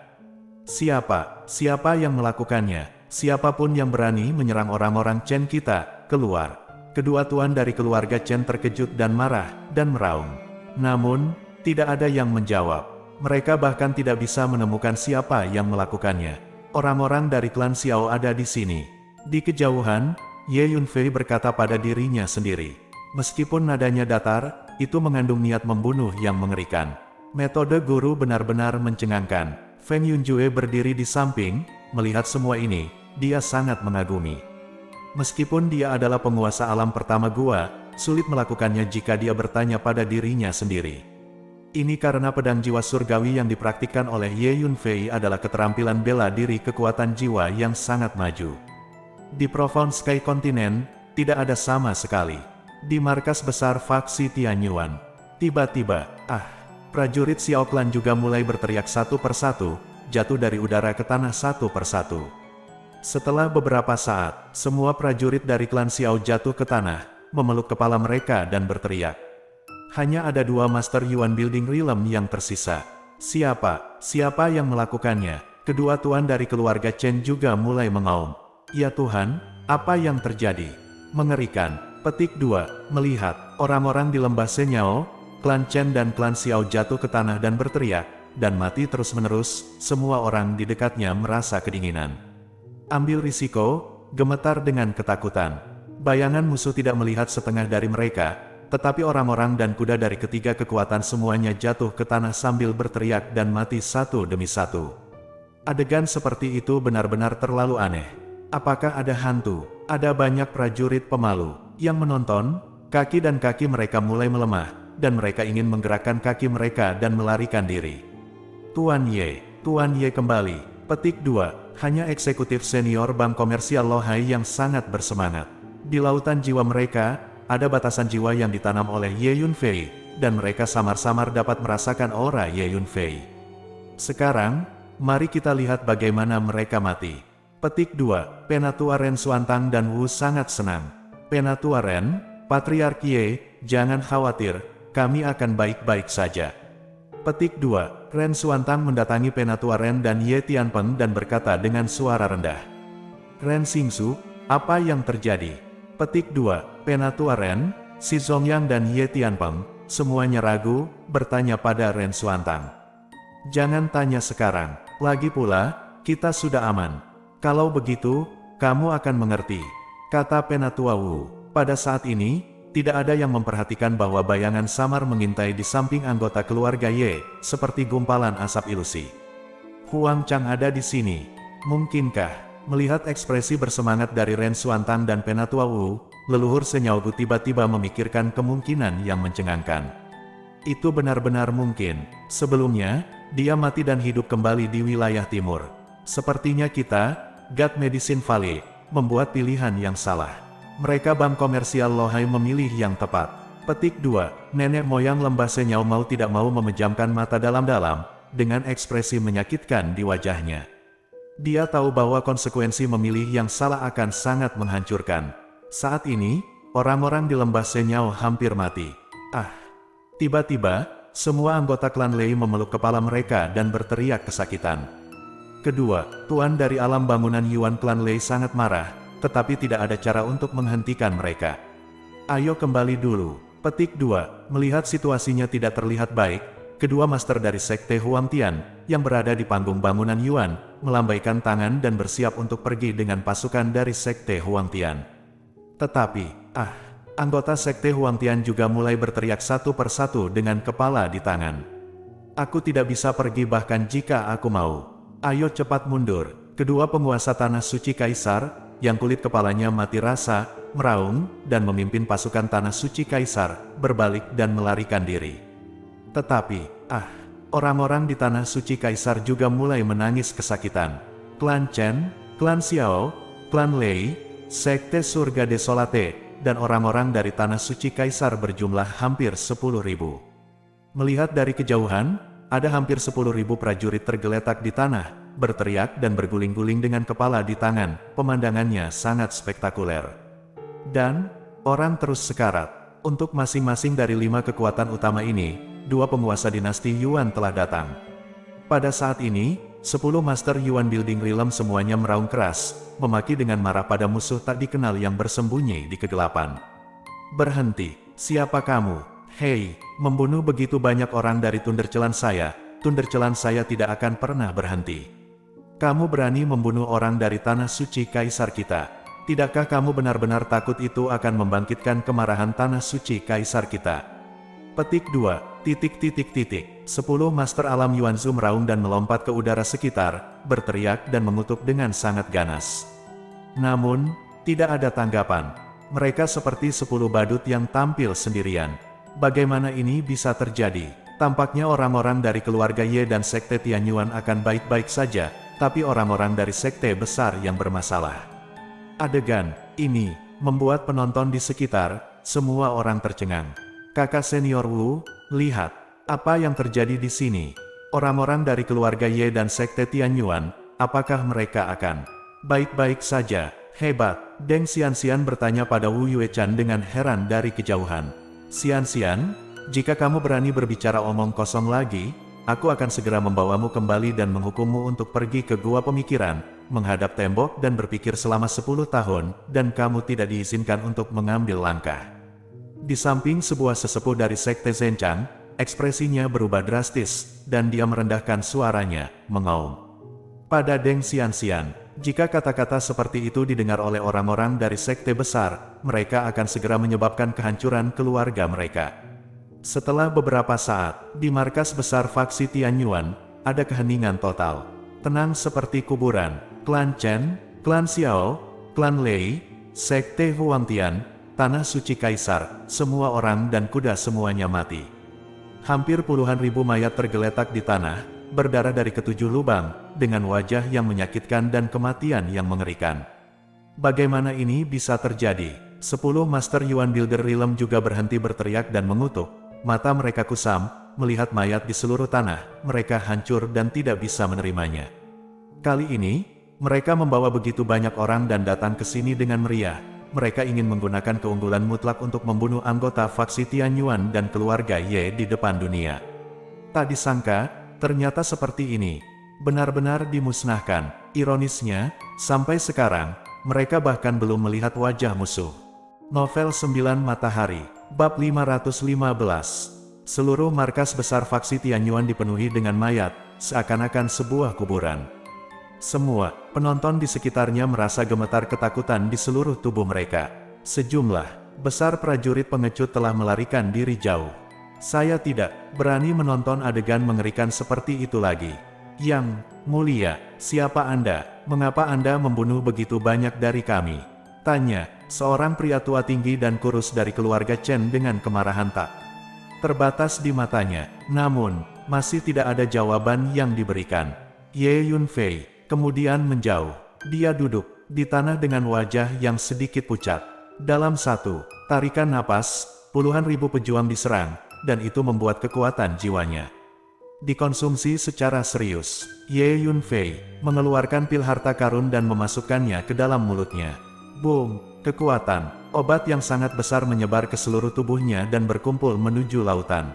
Siapa yang melakukannya? Siapapun yang berani menyerang orang-orang Chen kita, keluar. Kedua tuan dari keluarga Chen terkejut dan marah, dan meraung. Namun, tidak ada yang menjawab. Mereka bahkan tidak bisa menemukan siapa yang melakukannya. Orang-orang dari klan Xiao ada di sini. Di kejauhan, Ye Yunfei berkata pada dirinya sendiri. Meskipun nadanya datar, itu mengandung niat membunuh yang mengerikan. Metode guru benar-benar mencengangkan. Feng Yunjue berdiri di samping, melihat semua ini, dia sangat mengagumi. Meskipun dia adalah penguasa alam pertama gua, sulit melakukannya jika dia bertanya pada dirinya sendiri. Ini karena pedang jiwa surgawi yang dipraktikkan oleh Ye Yunfei adalah keterampilan bela diri kekuatan jiwa yang sangat maju. Di Profound Sky Continent, tidak ada sama sekali. Di markas besar faksi Tianyuan, tiba-tiba, prajurit Xiao Clan juga mulai berteriak satu persatu, jatuh dari udara ke tanah satu persatu. Setelah beberapa saat, semua prajurit dari klan Xiao jatuh ke tanah, memeluk kepala mereka dan berteriak. Hanya ada 2 Master Yuan Building Realm yang tersisa. Siapa yang melakukannya? Kedua tuan dari keluarga Chen juga mulai mengaum. Ya Tuhan, apa yang terjadi? Mengerikan. Petik 2. Melihat orang-orang di lembah Senyao, klan Chen dan klan Xiao jatuh ke tanah dan berteriak, dan mati terus-menerus, semua orang di dekatnya merasa kedinginan. Ambil risiko, gemetar dengan ketakutan. Bayangan musuh tidak melihat setengah dari mereka, tetapi orang-orang dan kuda dari ketiga kekuatan semuanya jatuh ke tanah sambil berteriak dan mati satu demi satu. Adegan seperti itu benar-benar terlalu aneh. Apakah ada hantu? Ada banyak prajurit pemalu yang menonton, kaki dan kaki mereka mulai melemah, dan mereka ingin menggerakkan kaki mereka dan melarikan diri. Tuan Ye kembali. Petik 2. Hanya eksekutif senior bank komersial Lohai yang sangat bersemangat. Di lautan jiwa mereka, ada batasan jiwa yang ditanam oleh Ye Yunfei, dan mereka samar-samar dapat merasakan aura Ye Yunfei. Sekarang, mari kita lihat bagaimana mereka mati. Petik 2. Penatua Ren Xuantang dan Wu sangat senang. Penatua Ren, Patriark Ye, jangan khawatir, kami akan baik-baik saja. Petik 2. Ren Xuantang mendatangi Penatua Ren dan Ye Tianpeng dan berkata dengan suara rendah. Ren Xingsu, apa yang terjadi? Petik 2. Penatua Ren, Si Zongyang dan Ye Tianpeng, semuanya ragu, bertanya pada Ren Xuantang. Jangan tanya sekarang, lagi pula, kita sudah aman. Kalau begitu, kamu akan mengerti, kata Penatua Wu. Pada saat ini, tidak ada yang memperhatikan bahwa bayangan samar mengintai di samping anggota keluarga Ye, seperti gumpalan asap ilusi. Huang Chang ada di sini. Mungkinkah? Melihat ekspresi bersemangat dari Ren Xuantang dan Penatua Wu, leluhur Senyaugu tiba-tiba memikirkan kemungkinan yang mencengangkan. Itu benar-benar mungkin. Sebelumnya, dia mati dan hidup kembali di wilayah timur. Sepertinya kita, God Medicine Valley, membuat pilihan yang salah. Mereka bank komersial Lohai memilih yang tepat. Petik 2. Nenek moyang lembah Senyao mau tidak mau memejamkan mata dalam-dalam, dengan ekspresi menyakitkan di wajahnya. Dia tahu bahwa konsekuensi memilih yang salah akan sangat menghancurkan. Saat ini, orang-orang di lembah Senyao hampir mati. Tiba-tiba, semua anggota klan Lei memeluk kepala mereka dan berteriak kesakitan. Kedua, tuan dari alam bangunan Yuan klan Lei sangat marah, tetapi tidak ada cara untuk menghentikan mereka. Ayo kembali dulu. Petik 2. Melihat situasinya tidak terlihat baik, kedua master dari Sekte Huangtian, yang berada di panggung bangunan Yuan, melambaikan tangan dan bersiap untuk pergi dengan pasukan dari Sekte Huangtian. Tetapi, anggota Sekte Huangtian juga mulai berteriak satu persatu dengan kepala di tangan. Aku tidak bisa pergi bahkan jika aku mau. Ayo cepat mundur. Kedua penguasa Tanah Suci Kaisar, yang kulit kepalanya mati rasa, meraung, dan memimpin pasukan Tanah Suci Kaisar, berbalik dan melarikan diri. Tetapi, orang-orang di Tanah Suci Kaisar juga mulai menangis kesakitan. Klan Chen, Klan Xiao, Klan Lei, Sekte Surga Desolate, dan orang-orang dari Tanah Suci Kaisar berjumlah hampir 10.000. Melihat dari kejauhan, ada hampir 10.000 prajurit tergeletak di tanah, berteriak dan berguling-guling dengan kepala di tangan. Pemandangannya sangat spektakuler. Dan, orang terus sekarat. Untuk masing-masing dari 5 kekuatan utama ini, 2 penguasa dinasti Yuan telah datang. Pada saat ini, 10 Master Yuan Building Realm semuanya meraung keras, memaki dengan marah pada musuh tak dikenal yang bersembunyi di kegelapan. Berhenti, siapa kamu? Hei, membunuh begitu banyak orang dari Thundercelan saya tidak akan pernah berhenti. Kamu berani membunuh orang dari Tanah Suci Kaisar kita. Tidakkah kamu benar-benar takut itu akan membangkitkan kemarahan Tanah Suci Kaisar kita? Petik 2. 10 Master Alam Yuanzu meraung dan melompat ke udara sekitar, berteriak dan mengutuk dengan sangat ganas. Namun, tidak ada tanggapan. Mereka seperti 10 badut yang tampil sendirian. Bagaimana ini bisa terjadi? Tampaknya orang-orang dari keluarga Ye dan Sekte Tianyuan akan baik-baik saja, tapi orang-orang dari sekte besar yang bermasalah. Adegan ini membuat penonton di sekitar, semua orang tercengang. Kakak senior Wu, lihat, apa yang terjadi di sini? Orang-orang dari keluarga Ye dan Sekte Tianyuan, apakah mereka akan baik-baik saja? Hebat, Deng Xianxian bertanya pada Wu Yuechan dengan heran dari kejauhan. Xianxian, jika kamu berani berbicara omong kosong lagi, aku akan segera membawamu kembali dan menghukummu untuk pergi ke gua pemikiran, menghadap tembok dan berpikir selama 10 tahun, dan kamu tidak diizinkan untuk mengambil langkah. Di samping sebuah sesepuh dari Sekte Zhenchang, ekspresinya berubah drastis, dan dia merendahkan suaranya, mengaum. Pada Deng Xianxian, jika kata-kata seperti itu didengar oleh orang-orang dari sekte besar, mereka akan segera menyebabkan kehancuran keluarga mereka. Setelah beberapa saat, di markas besar faksi Tianyuan, ada keheningan total. Tenang seperti kuburan. Klan Chen, Klan Xiao, Klan Lei, Sekte Huangtian, Tanah Suci Kaisar, semua orang dan kuda semuanya mati. Hampir puluhan ribu mayat tergeletak di tanah, berdarah dari ketujuh lubang, dengan wajah yang menyakitkan dan kematian yang mengerikan. Bagaimana ini bisa terjadi? 10 Master Yuan Builder Realm juga berhenti berteriak dan mengutuk. Mata mereka kusam, melihat mayat di seluruh tanah, mereka hancur dan tidak bisa menerimanya. Kali ini, mereka membawa begitu banyak orang dan datang ke sini dengan meriah. Mereka ingin menggunakan keunggulan mutlak untuk membunuh anggota faksi Tianyuan dan keluarga Ye di depan dunia. Tak disangka, ternyata seperti ini. Benar-benar dimusnahkan. Ironisnya, sampai sekarang, mereka bahkan belum melihat wajah musuh. Novel 9 Matahari, Bab 515. Seluruh markas besar faksi Tianyuan dipenuhi dengan mayat, seakan-akan sebuah kuburan. Semua penonton di sekitarnya merasa gemetar ketakutan di seluruh tubuh mereka. Sejumlah besar prajurit pengecut telah melarikan diri jauh. Saya tidak berani menonton adegan mengerikan seperti itu lagi. Yang mulia, siapa Anda? Mengapa Anda membunuh begitu banyak dari kami? Tanya seorang pria tua tinggi dan kurus dari keluarga Chen dengan kemarahan tak terbatas di matanya. Namun, masih tidak ada jawaban yang diberikan. Ye Yunfei kemudian menjauh. Dia duduk di tanah dengan wajah yang sedikit pucat. Dalam satu tarikan napas, puluhan ribu pejuang diserang, dan itu membuat kekuatan jiwanya dikonsumsi secara serius. Ye Yunfei mengeluarkan pil harta karun dan memasukkannya ke dalam mulutnya. Boom! Kekuatan obat yang sangat besar menyebar ke seluruh tubuhnya dan berkumpul menuju lautan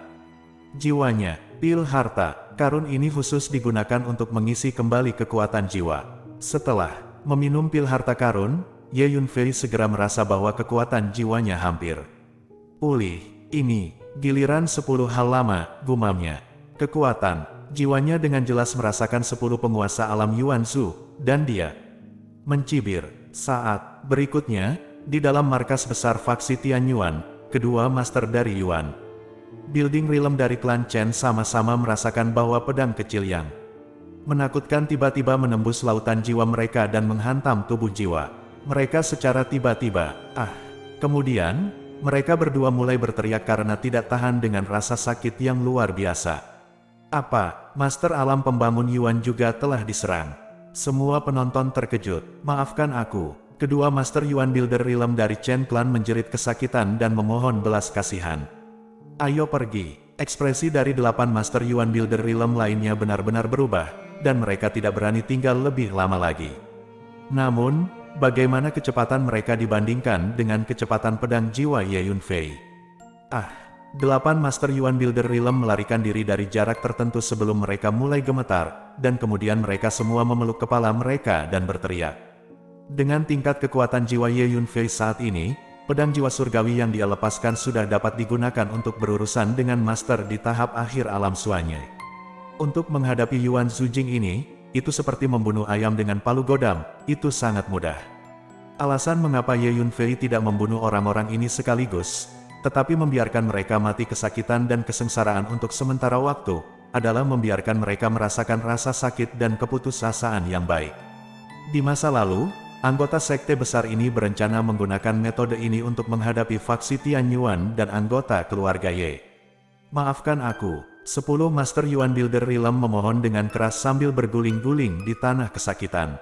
jiwanya. Pil harta karun ini khusus digunakan untuk mengisi kembali kekuatan jiwa. Setelah meminum pil harta karun, Ye Yunfei segera merasa bahwa kekuatan jiwanya hampir pulih. Ini, giliran 10 hal lama, gumamnya. Kekuatan, jiwanya dengan jelas merasakan 10 penguasa alam Yuan Zhu, dan dia mencibir. Saat berikutnya, di dalam markas besar faksi Tianyuan, kedua master dari Yuan Building Realm dari klan Chen sama-sama merasakan bahwa pedang kecil yang menakutkan tiba-tiba menembus lautan jiwa mereka dan menghantam tubuh jiwa mereka secara tiba-tiba. Kemudian, mereka berdua mulai berteriak karena tidak tahan dengan rasa sakit yang luar biasa. Apa, Master Alam Pembangun Yuan juga telah diserang? Semua penonton terkejut. Maafkan aku. Kedua Master Yuan Builder Realm dari Chen Clan menjerit kesakitan dan memohon belas kasihan. Ayo pergi. Ekspresi dari 8 Master Yuan Builder Realm lainnya benar-benar berubah, dan mereka tidak berani tinggal lebih lama lagi. Namun, bagaimana kecepatan mereka dibandingkan dengan kecepatan pedang jiwa Ye Yunfei? 8 Master Yuan Builder Realm melarikan diri dari jarak tertentu sebelum mereka mulai gemetar, dan kemudian mereka semua memeluk kepala mereka dan berteriak. Dengan tingkat kekuatan jiwa Ye Yunfei saat ini, pedang jiwa surgawi yang dia lepaskan sudah dapat digunakan untuk berurusan dengan master di tahap akhir alam suanya. Untuk menghadapi Yuan Zujing ini, itu seperti membunuh ayam dengan palu godam, itu sangat mudah. Alasan mengapa Ye Yunfei tidak membunuh orang-orang ini sekaligus, tetapi membiarkan mereka mati kesakitan dan kesengsaraan untuk sementara waktu, adalah membiarkan mereka merasakan rasa sakit dan keputusasaan yang baik. Di masa lalu, anggota sekte besar ini berencana menggunakan metode ini untuk menghadapi faksi Tianyuan dan anggota keluarga Ye. Maafkan aku, 10 Master Yuan Builder Realm memohon dengan keras sambil berguling-guling di tanah kesakitan.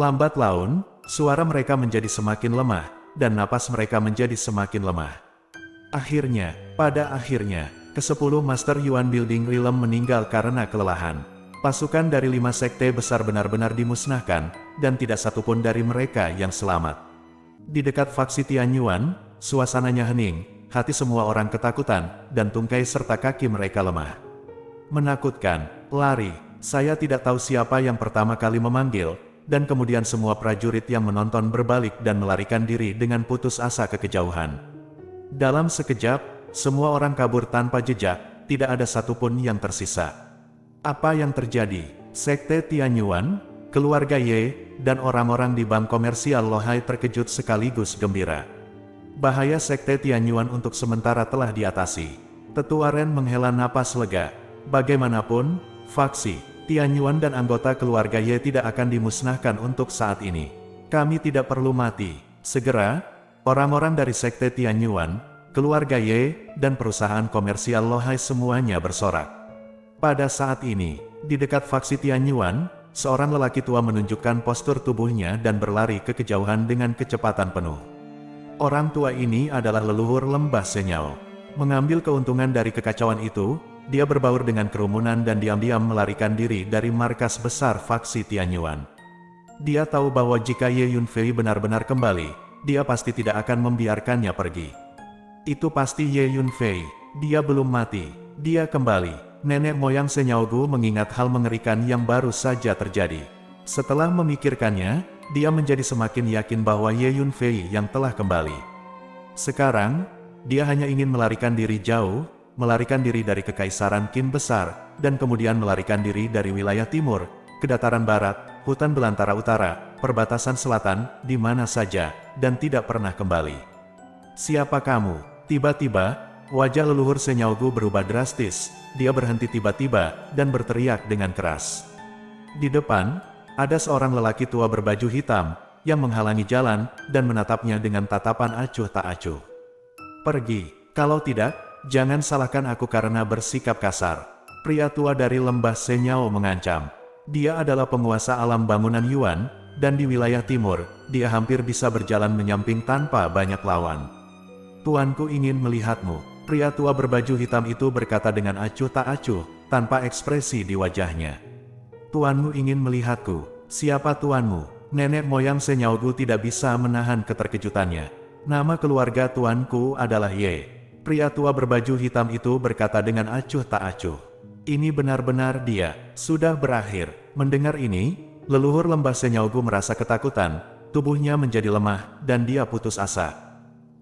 Lambat laun, suara mereka menjadi semakin lemah, dan napas mereka menjadi semakin lemah. Pada akhirnya, ke-10 Master Yuan Building Realm meninggal karena kelelahan. Pasukan dari 5 sekte besar benar-benar dimusnahkan, dan tidak satupun dari mereka yang selamat. Di dekat faksi Tianyuan, suasananya hening, hati semua orang ketakutan, dan tungkai serta kaki mereka lemah. Menakutkan, lari, saya tidak tahu siapa yang pertama kali memanggil, dan kemudian semua prajurit yang menonton berbalik dan melarikan diri dengan putus asa ke kejauhan. Dalam sekejap, semua orang kabur tanpa jejak, tidak ada satupun yang tersisa. Apa yang terjadi? Sekte Tianyuan, keluarga Ye, dan orang-orang di bank komersial Lohai terkejut sekaligus gembira. Bahaya sekte Tianyuan untuk sementara telah diatasi. Tetua Ren menghela napas lega. Bagaimanapun, faksi Tianyuan dan anggota keluarga Ye tidak akan dimusnahkan untuk saat ini. Kami tidak perlu mati. Segera, orang-orang dari sekte Tianyuan, keluarga Ye, dan perusahaan komersial Lohai semuanya bersorak. Pada saat ini, di dekat faksi Tianyuan, seorang lelaki tua menunjukkan postur tubuhnya dan berlari ke kejauhan dengan kecepatan penuh. Orang tua ini adalah leluhur lembah Senyao. Mengambil keuntungan dari kekacauan itu, dia berbaur dengan kerumunan dan diam-diam melarikan diri dari markas besar faksi Tianyuan. Dia tahu bahwa jika Ye Yunfei benar-benar kembali, dia pasti tidak akan membiarkannya pergi. Itu pasti Ye Yunfei, dia belum mati, dia kembali. Nenek moyang Senyaogu mengingat hal mengerikan yang baru saja terjadi. Setelah memikirkannya, dia menjadi semakin yakin bahwa Ye Yunfei yang telah kembali. Sekarang, dia hanya ingin melarikan diri jauh, melarikan diri dari kekaisaran Qin besar, dan kemudian melarikan diri dari wilayah timur, ke dataran barat, hutan belantara utara, perbatasan selatan, di mana saja, dan tidak pernah kembali. Siapa kamu? Tiba-tiba, wajah leluhur Senyaogu berubah drastis. Dia berhenti tiba-tiba, dan berteriak dengan keras. Di depan, ada seorang lelaki tua berbaju hitam, yang menghalangi jalan, dan menatapnya dengan tatapan acuh tak acuh. Pergi, kalau tidak, jangan salahkan aku karena bersikap kasar. Pria tua dari lembah Senyao mengancam. Dia adalah penguasa alam bangunan Yuan, dan di wilayah timur, dia hampir bisa berjalan menyamping tanpa banyak lawan. Tuanku ingin melihatmu. Pria tua berbaju hitam itu berkata dengan acuh tak acuh, tanpa ekspresi di wajahnya. Tuanmu ingin melihatku. Siapa tuanmu? Nenek moyang Senyaogu tidak bisa menahan keterkejutannya. Nama keluarga tuanku adalah Ye. Pria tua berbaju hitam itu berkata dengan acuh tak acuh. Ini benar-benar dia. Sudah berakhir. Mendengar ini, leluhur lembah Senyaogu merasa ketakutan, tubuhnya menjadi lemah, dan dia putus asa.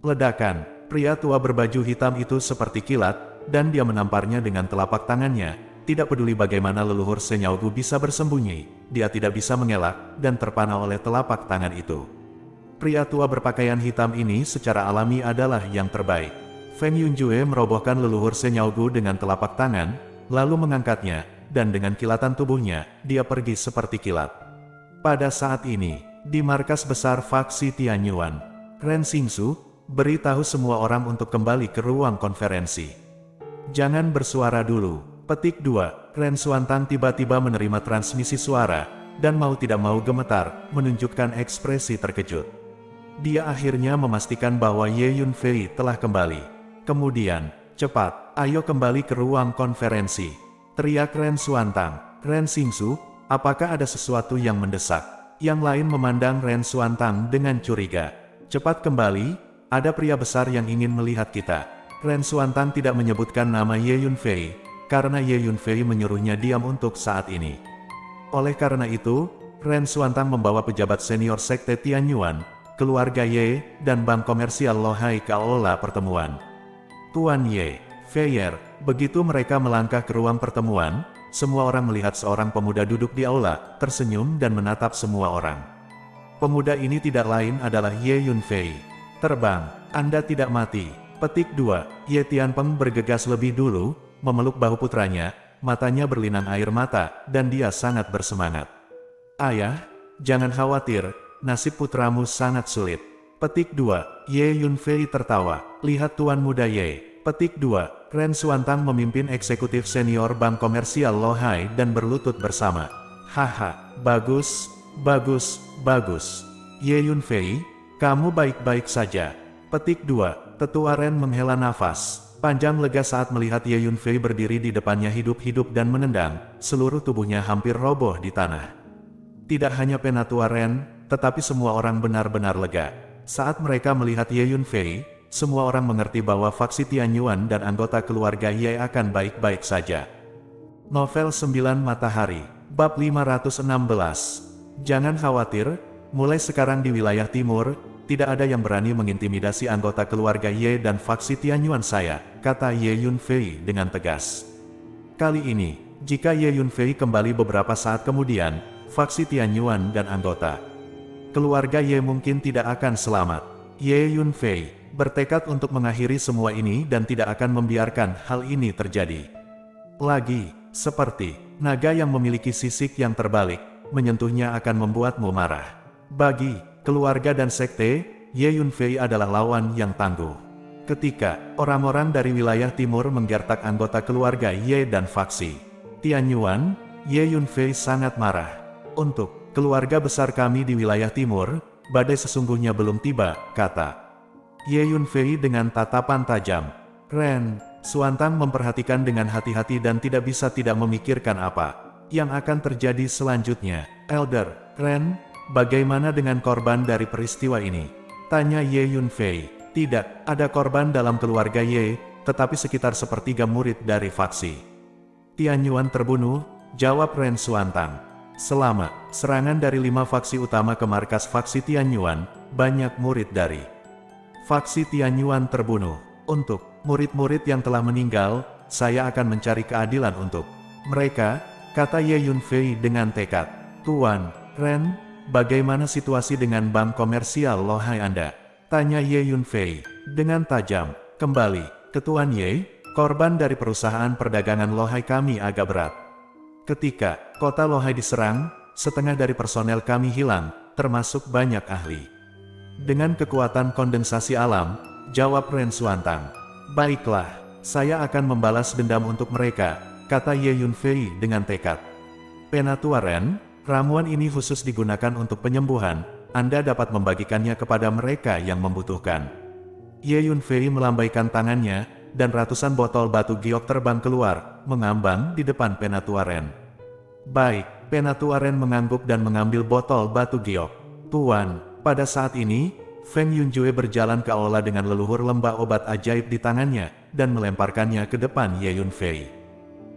Ledakan, pria tua berbaju hitam itu seperti kilat, dan dia menamparnya dengan telapak tangannya. Tidak peduli bagaimana leluhur Senyaogu bisa bersembunyi, dia tidak bisa mengelak, dan terpana oleh telapak tangan itu. Pria tua berpakaian hitam ini secara alami adalah yang terbaik. Feng Yunjue merobohkan leluhur Senyaogu dengan telapak tangan, lalu mengangkatnya, dan dengan kilatan tubuhnya, dia pergi seperti kilat. Pada saat ini, di markas besar faksi Tianyuan, Ren Xingsu beritahu semua orang untuk kembali ke ruang konferensi. Jangan bersuara dulu. Petik 2. Ren Xuantang tiba-tiba menerima transmisi suara, dan mau tidak mau gemetar, menunjukkan ekspresi terkejut. Dia akhirnya memastikan bahwa Ye Yunfei telah kembali. Kemudian, cepat, ayo kembali ke ruang konferensi. Teriak Ren Xuantang. Ren Xingsu, apakah ada sesuatu yang mendesak? Yang lain memandang Ren Xuantang dengan curiga. Cepat kembali, ada pria besar yang ingin melihat kita. Ren Xuantang tidak menyebutkan nama Ye Yunfei, karena Ye Yunfei menyuruhnya diam untuk saat ini. Oleh karena itu, Ren Xuantang membawa pejabat senior Sekte Tianyuan, keluarga Ye, dan bank komersial Lohai ke aula pertemuan. Tuan Ye, Feier, begitu mereka melangkah ke ruang pertemuan, semua orang melihat seorang pemuda duduk di aula, tersenyum dan menatap semua orang. Pemuda ini tidak lain adalah Ye Yunfei. Terbang, Anda tidak mati. Petik 2. Ye Tianpeng bergegas lebih dulu, memeluk bahu putranya, matanya berlinang air mata, dan dia sangat bersemangat. Ayah, jangan khawatir, nasib putramu sangat sulit. Petik 2. Ye Yunfei tertawa. Lihat Tuan Muda Ye. Petik 2. Ren Xuantang memimpin eksekutif senior bank komersial Lohai dan berlutut bersama. Haha, bagus, bagus, bagus. Ye Yunfei, kamu baik-baik saja. Petik 2. Tetua Ren menghela nafas panjang lega saat melihat Ye Yunfei berdiri di depannya hidup-hidup dan menendang, seluruh tubuhnya hampir roboh di tanah. Tidak hanya Penatua Ren, tetapi semua orang benar-benar lega. Saat mereka melihat Ye Yunfei, semua orang mengerti bahwa faksi Tianyuan dan anggota keluarga Ye akan baik-baik saja. Novel 9 Matahari, Bab 516. Jangan khawatir, mulai sekarang di wilayah timur, tidak ada yang berani mengintimidasi anggota keluarga Ye dan faksi Tianyuan saya, kata Ye Yunfei dengan tegas. Kali ini, jika Ye Yunfei kembali beberapa saat kemudian, faksi Tianyuan dan anggota keluarga Ye mungkin tidak akan selamat. Ye Yunfei bertekad untuk mengakhiri semua ini dan tidak akan membiarkan hal ini terjadi lagi. Seperti naga yang memiliki sisik yang terbalik, menyentuhnya akan membuatmu marah. Bagi keluarga dan sekte, Ye Yunfei adalah lawan yang tangguh. Ketika orang-orang dari wilayah timur menggertak anggota keluarga Ye dan faksi Tianyuan, Ye Yunfei sangat marah. Untuk keluarga besar kami di wilayah timur, badai sesungguhnya belum tiba, kata Ye Yunfei dengan tatapan tajam. Ren Xuantang memperhatikan dengan hati-hati dan tidak bisa tidak memikirkan apa yang akan terjadi selanjutnya. Elder Ren, bagaimana dengan korban dari peristiwa ini? Tanya Ye Yunfei. Tidak ada korban dalam keluarga Ye, tetapi sekitar sepertiga murid dari faksi Tianyuan terbunuh, jawab Ren Xuantang. Selama serangan dari 5 faksi utama ke markas faksi Tianyuan, banyak murid dari faksi Tianyuan terbunuh. Untuk murid-murid yang telah meninggal, saya akan mencari keadilan untuk mereka, kata Ye Yunfei dengan tekad. Tuan Ren, bagaimana situasi dengan bank komersial Lohai Anda? Tanya Ye Yunfei dengan tajam. Kembali ke Tuan Ye, korban dari perusahaan perdagangan Lohai kami agak berat. Ketika kota Lohai diserang, setengah dari personel kami hilang, termasuk banyak ahli dengan kekuatan kondensasi alam, jawab Ren Xuantang. Baiklah, saya akan membalas dendam untuk mereka, kata Ye Yunfei dengan tekad. Penatua Ren, ramuan ini khusus digunakan untuk penyembuhan, Anda dapat membagikannya kepada mereka yang membutuhkan. Ye Yunfei melambaikan tangannya, dan ratusan botol batu giok terbang keluar, mengambang di depan Penatua Ren. Baik, Penatua Ren mengangguk dan mengambil botol batu giok. Tuan, pada saat ini, Feng Yunjue berjalan ke aula dengan leluhur lembah obat ajaib di tangannya, dan melemparkannya ke depan Ye Yunfei.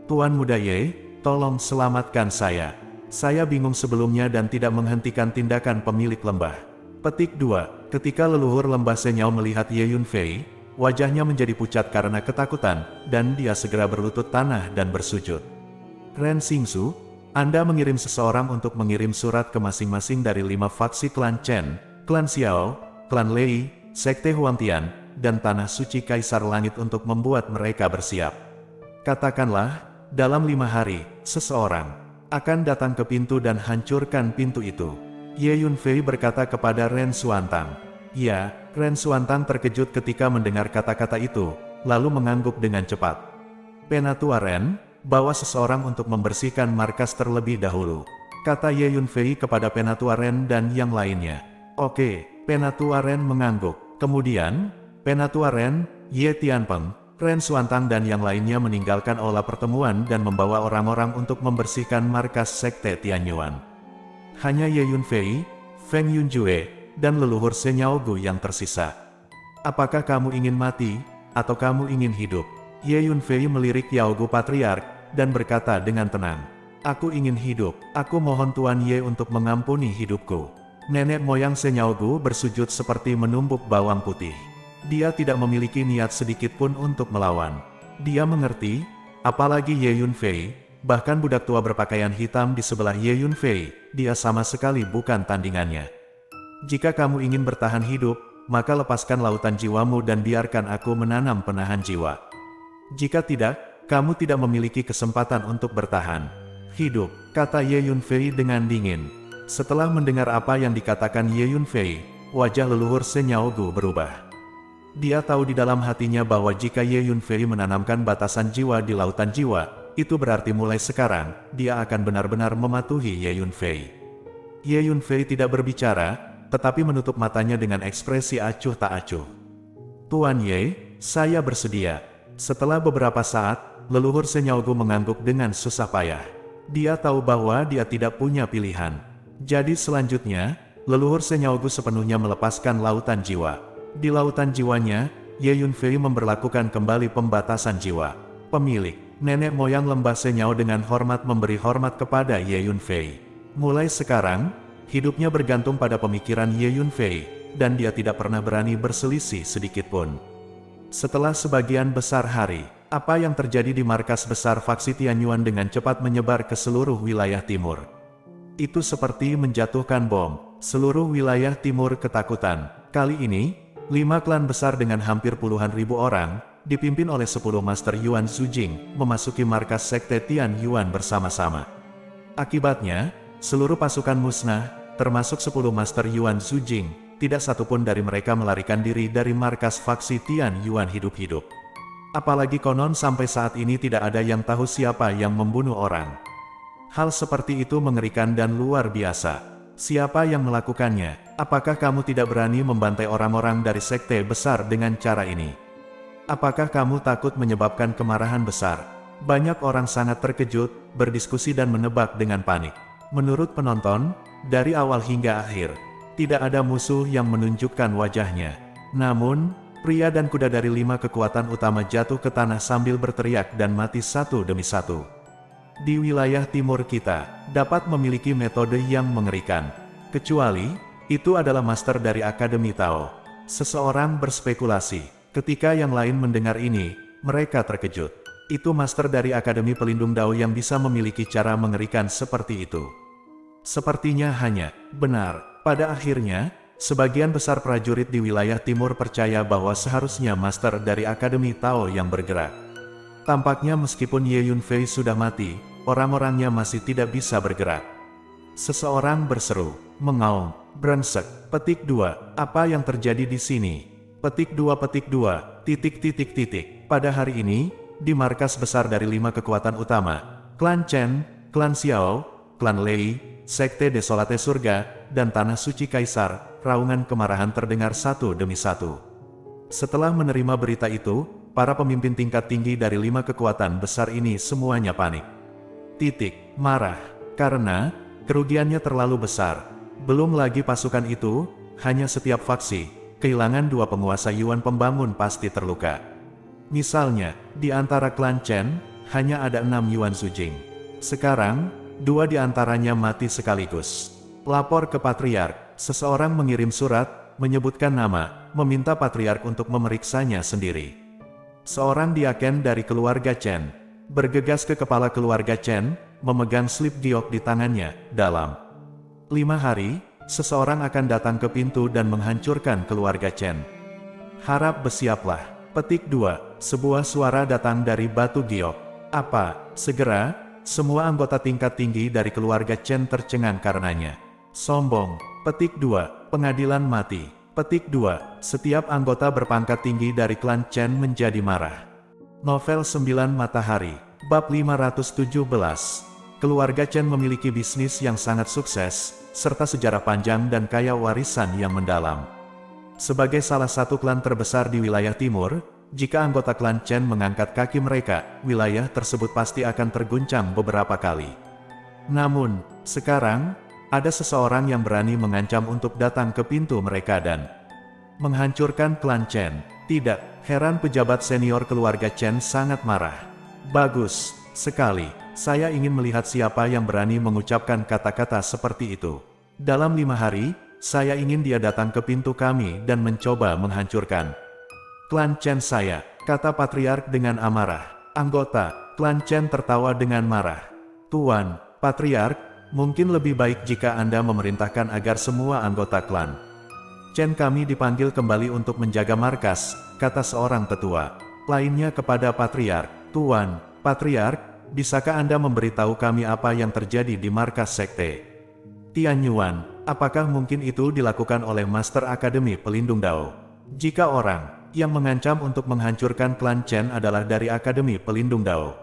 Tuan Muda Ye, tolong selamatkan saya. Saya bingung sebelumnya dan tidak menghentikan tindakan pemilik lembah Petik 2. Ketika leluhur lembah Senyao melihat Ye Yunfei, wajahnya menjadi pucat karena ketakutan, dan dia segera berlutut tanah dan bersujud. Ren Xingsu, Anda mengirim seseorang untuk mengirim surat ke masing-masing dari 5 faksi klan Chen, klan Xiao, klan Lei, Sekte Huangtian, dan Tanah Suci Kaisar Langit untuk membuat mereka bersiap. Katakanlah, dalam 5 hari, seseorang akan datang ke pintu dan hancurkan pintu itu. Ye Yunfei berkata kepada Ren Xuantang. Ya, Ren Xuantang terkejut ketika mendengar kata-kata itu, lalu mengangguk dengan cepat. Penatua Ren, bawa seseorang untuk membersihkan markas terlebih dahulu, kata Ye Yunfei kepada Penatua Ren dan yang lainnya. Oke, Penatua Ren mengangguk. Kemudian, Penatua Ren, Ye Tianpeng, Ren Xuantang dan yang lainnya meninggalkan aula pertemuan dan membawa orang-orang untuk membersihkan markas Sekte Tianyuan. Hanya Ye Yunfei, Feng Yunjue, dan leluhur Senyao Gu yang tersisa. Apakah kamu ingin mati, atau kamu ingin hidup? Ye Yunfei melirik Yao Gu Patriark, dan berkata dengan tenang. Aku ingin hidup, aku mohon Tuan Ye untuk mengampuni hidupku. Nenek moyang Senyao Gu bersujud seperti menumbuk bawang putih. Dia tidak memiliki niat sedikit pun untuk melawan. Dia mengerti, apalagi Ye Yunfei, bahkan budak tua berpakaian hitam di sebelah Ye Yunfei, dia sama sekali bukan tandingannya. Jika kamu ingin bertahan hidup, maka lepaskan lautan jiwamu dan biarkan aku menanam penahan jiwa. Jika tidak, kamu tidak memiliki kesempatan untuk bertahan hidup, kata Ye Yunfei dengan dingin. Setelah mendengar apa yang dikatakan Ye Yunfei, wajah leluhur Senyao Gu berubah. Dia tahu di dalam hatinya bahwa jika Ye Yunfei menanamkan batasan jiwa di lautan jiwa, itu berarti mulai sekarang, dia akan benar-benar mematuhi Ye Yunfei. Ye Yunfei tidak berbicara, tetapi menutup matanya dengan ekspresi acuh tak acuh. Tuan Ye, saya bersedia. Setelah beberapa saat, leluhur Senyao Gu mengangguk dengan susah payah. Dia tahu bahwa dia tidak punya pilihan. Jadi selanjutnya, leluhur Senyao Gu sepenuhnya melepaskan lautan jiwa. Di lautan jiwanya, Ye Yunfei memberlakukan kembali pembatasan jiwa. Pemilik, nenek moyang lembah Senyao dengan hormat memberi hormat kepada Ye Yunfei. Mulai sekarang, hidupnya bergantung pada pemikiran Ye Yunfei, dan dia tidak pernah berani berselisih sedikitpun. Setelah sebagian besar hari, apa yang terjadi di markas besar faksi Tianyuan dengan cepat menyebar ke seluruh wilayah timur. Itu seperti menjatuhkan bom. Seluruh wilayah timur ketakutan. Kali ini, 5 klan besar dengan hampir puluhan ribu orang, dipimpin oleh 10 Master Yuan Zujing, memasuki markas Sekte Tianyuan bersama-sama. Akibatnya, seluruh pasukan musnah, termasuk 10 Master Yuan Zujing, tidak satupun dari mereka melarikan diri dari markas faksi Tianyuan hidup-hidup. Apalagi konon sampai saat ini tidak ada yang tahu siapa yang membunuh orang. Hal seperti itu mengerikan dan luar biasa. Siapa yang melakukannya? Apakah kamu tidak berani membantai orang-orang dari sekte besar dengan cara ini? Apakah kamu takut menyebabkan kemarahan besar? Banyak orang sangat terkejut, berdiskusi dan menebak dengan panik. Menurut penonton, dari awal hingga akhir, tidak ada musuh yang menunjukkan wajahnya. Namun, pria dan kuda dari 5 kekuatan utama jatuh ke tanah sambil berteriak dan mati satu demi satu. Di wilayah timur kita, dapat memiliki metode yang mengerikan. Kecuali, itu adalah master dari Akademi Tao. Seseorang berspekulasi, ketika yang lain mendengar ini, mereka terkejut. Itu master dari Akademi Pelindung Dao yang bisa memiliki cara mengerikan seperti itu. Sepertinya hanya benar. Pada akhirnya, sebagian besar prajurit di wilayah timur percaya bahwa seharusnya master dari Akademi Tao yang bergerak. Tampaknya meskipun Ye Yunfei sudah mati, orang-orangnya masih tidak bisa bergerak. Seseorang berseru, mengaum, brengsek. Petik 2, apa yang terjadi di sini? Petik 2, titik. Pada hari ini, di markas besar dari 5 kekuatan utama, klan Chen, klan Xiao, klan Lei, Sekte Desolate Surga, dan Tanah Suci Kaisar, raungan kemarahan terdengar satu demi satu. Setelah menerima berita itu, para pemimpin tingkat tinggi dari 5 kekuatan besar ini semuanya panik. Marah, karena kerugiannya terlalu besar. Belum lagi pasukan itu, hanya setiap faksi, kehilangan 2 penguasa Yuan pembangun pasti terluka. Misalnya, di antara klan Chen, hanya ada 6 Yuan Zujing. Sekarang, 2 di antaranya mati sekaligus. Lapor ke Patriark, seseorang mengirim surat, menyebutkan nama, meminta patriark untuk memeriksanya sendiri. Seorang diaken dari keluarga Chen bergegas ke kepala keluarga Chen, memegang slip giok di tangannya. Dalam 5 hari, seseorang akan datang ke pintu dan menghancurkan keluarga Chen. Harap bersiaplah. Petik 2. Sebuah suara datang dari batu giok. Apa? Segera, semua anggota tingkat tinggi dari keluarga Chen tercengang karenanya. Sombong. Petik 2. Pengadilan mati. Petik 2. Setiap anggota berpangkat tinggi dari klan Chen menjadi marah. Novel 9 Matahari. Bab 517. Keluarga Chen memiliki bisnis yang sangat sukses, serta sejarah panjang dan kaya warisan yang mendalam. Sebagai salah satu klan terbesar di wilayah timur, jika anggota klan Chen mengangkat kaki mereka, wilayah tersebut pasti akan terguncang beberapa kali. Namun, sekarang, ada seseorang yang berani mengancam untuk datang ke pintu mereka dan menghancurkan klan Chen. Tidak heran pejabat senior keluarga Chen sangat marah. Bagus sekali, saya ingin melihat siapa yang berani mengucapkan kata-kata seperti itu. Dalam 5 hari, saya ingin dia datang ke pintu kami dan mencoba menghancurkan klan Chen saya, kata patriark dengan amarah. Anggota klan Chen tertawa dengan marah. Tuan Patriark, mungkin lebih baik jika Anda memerintahkan agar semua anggota klan Chen kami dipanggil kembali untuk menjaga markas, kata seorang tetua lainnya kepada patriark. Tuan Patriark, bisakah Anda memberitahu kami apa yang terjadi di markas sekte Tianyuan? Apakah mungkin itu dilakukan oleh Master Akademi Pelindung Dao? Jika orang yang mengancam untuk menghancurkan klan Chen adalah dari Akademi Pelindung Dao.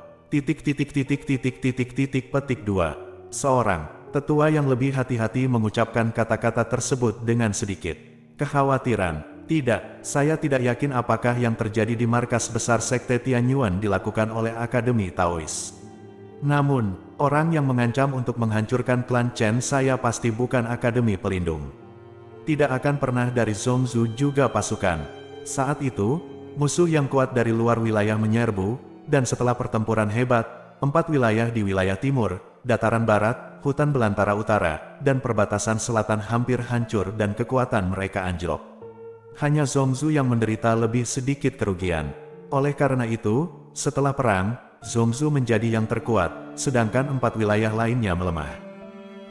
Petik 2. Seorang tetua yang lebih hati-hati mengucapkan kata-kata tersebut dengan sedikit kekhawatiran. Tidak, saya tidak yakin apakah yang terjadi di markas besar sekte Tianyuan dilakukan oleh Akademi Taois. Namun, orang yang mengancam untuk menghancurkan klan Chen saya pasti bukan Akademi Pelindung. Tidak akan pernah dari Zhongzhou juga pasukan. Saat itu, musuh yang kuat dari luar wilayah menyerbu, dan setelah pertempuran hebat, 4 wilayah di wilayah timur, dataran barat, hutan belantara utara, dan perbatasan selatan hampir hancur dan kekuatan mereka anjlok. Hanya Zhongzhou yang menderita lebih sedikit kerugian. Oleh karena itu, setelah perang, Zhongzhou menjadi yang terkuat, sedangkan 4 wilayah lainnya melemah.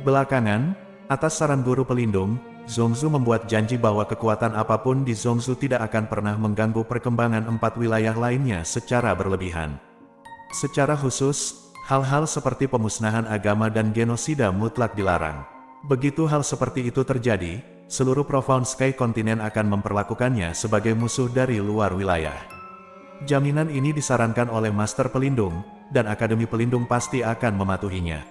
Belakangan, atas saran guru pelindung, Zhongzhou membuat janji bahwa kekuatan apapun di Zhongzhou tidak akan pernah mengganggu perkembangan 4 wilayah lainnya secara berlebihan. Secara khusus, hal-hal seperti pemusnahan agama dan genosida mutlak dilarang. Begitu hal seperti itu terjadi, seluruh Profound Sky kontinen akan memperlakukannya sebagai musuh dari luar wilayah. Jaminan ini disarankan oleh Master Pelindung, dan Akademi Pelindung pasti akan mematuhinya.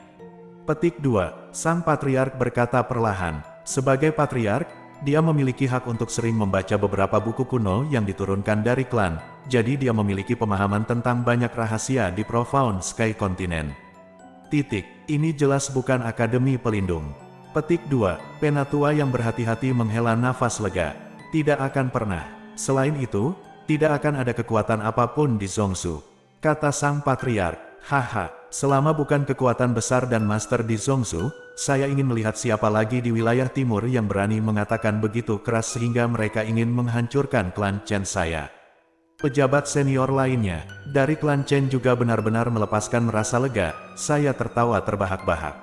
Petik 2. Sang Patriark berkata perlahan. Sebagai Patriark, dia memiliki hak untuk sering membaca beberapa buku kuno yang diturunkan dari klan, jadi dia memiliki pemahaman tentang banyak rahasia di Profound Sky kontinen. Ini jelas bukan Akademi Pelindung. Petik 2. Penatua yang berhati-hati menghela nafas lega. Tidak akan pernah. Selain itu, tidak akan ada kekuatan apapun di Zhongzhou, kata sang Patriark. Haha, selama bukan kekuatan besar dan master di Zhongzhou, saya ingin melihat siapa lagi di wilayah timur yang berani mengatakan begitu keras sehingga mereka ingin menghancurkan klan Chen saya. Pejabat senior lainnya dari klan Chen juga benar-benar melepaskan merasa lega. Saya tertawa terbahak-bahak.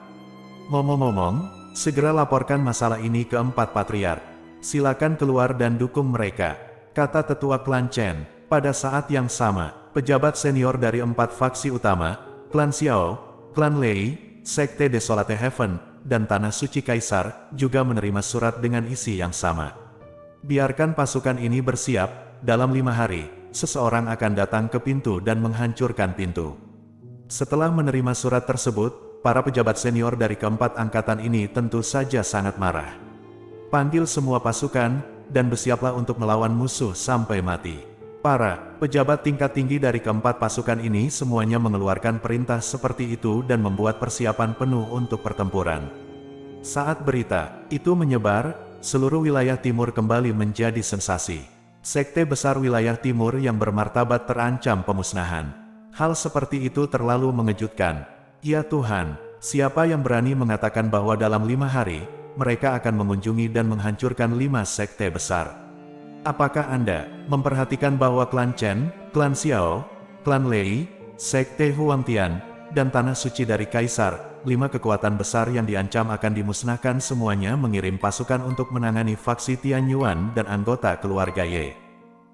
Ngomong-ngomong, segera laporkan masalah ini ke 4 Patriark. Silakan keluar dan dukung mereka, kata tetua klan Chen. Pada saat yang sama, pejabat senior dari 4 faksi utama, klan Xiao, klan Lei, Sekte Desolate Heaven, dan Tanah Suci Kaisar, juga menerima surat dengan isi yang sama. Biarkan pasukan ini bersiap, dalam 5 hari, seseorang akan datang ke pintu dan menghancurkan pintu. Setelah menerima surat tersebut, para pejabat senior dari keempat angkatan ini tentu saja sangat marah. Panggil semua pasukan, dan bersiaplah untuk melawan musuh sampai mati. Para pejabat tingkat tinggi dari keempat pasukan ini semuanya mengeluarkan perintah seperti itu dan membuat persiapan penuh untuk pertempuran. Saat berita itu menyebar, seluruh wilayah timur kembali menjadi sensasi. Sekte besar wilayah timur yang bermartabat terancam pemusnahan. Hal seperti itu terlalu mengejutkan. Ya Tuhan, siapa yang berani mengatakan bahwa dalam 5 hari, mereka akan mengunjungi dan menghancurkan 5 sekte besar. Apakah Anda memperhatikan bahwa klan Chen, klan Xiao, klan Lei, sekte Huangtian, dan tanah suci dari Kaisar, 5 kekuatan besar yang diancam akan dimusnahkan semuanya mengirim pasukan untuk menangani faksi Tianyuan dan anggota keluarga Ye.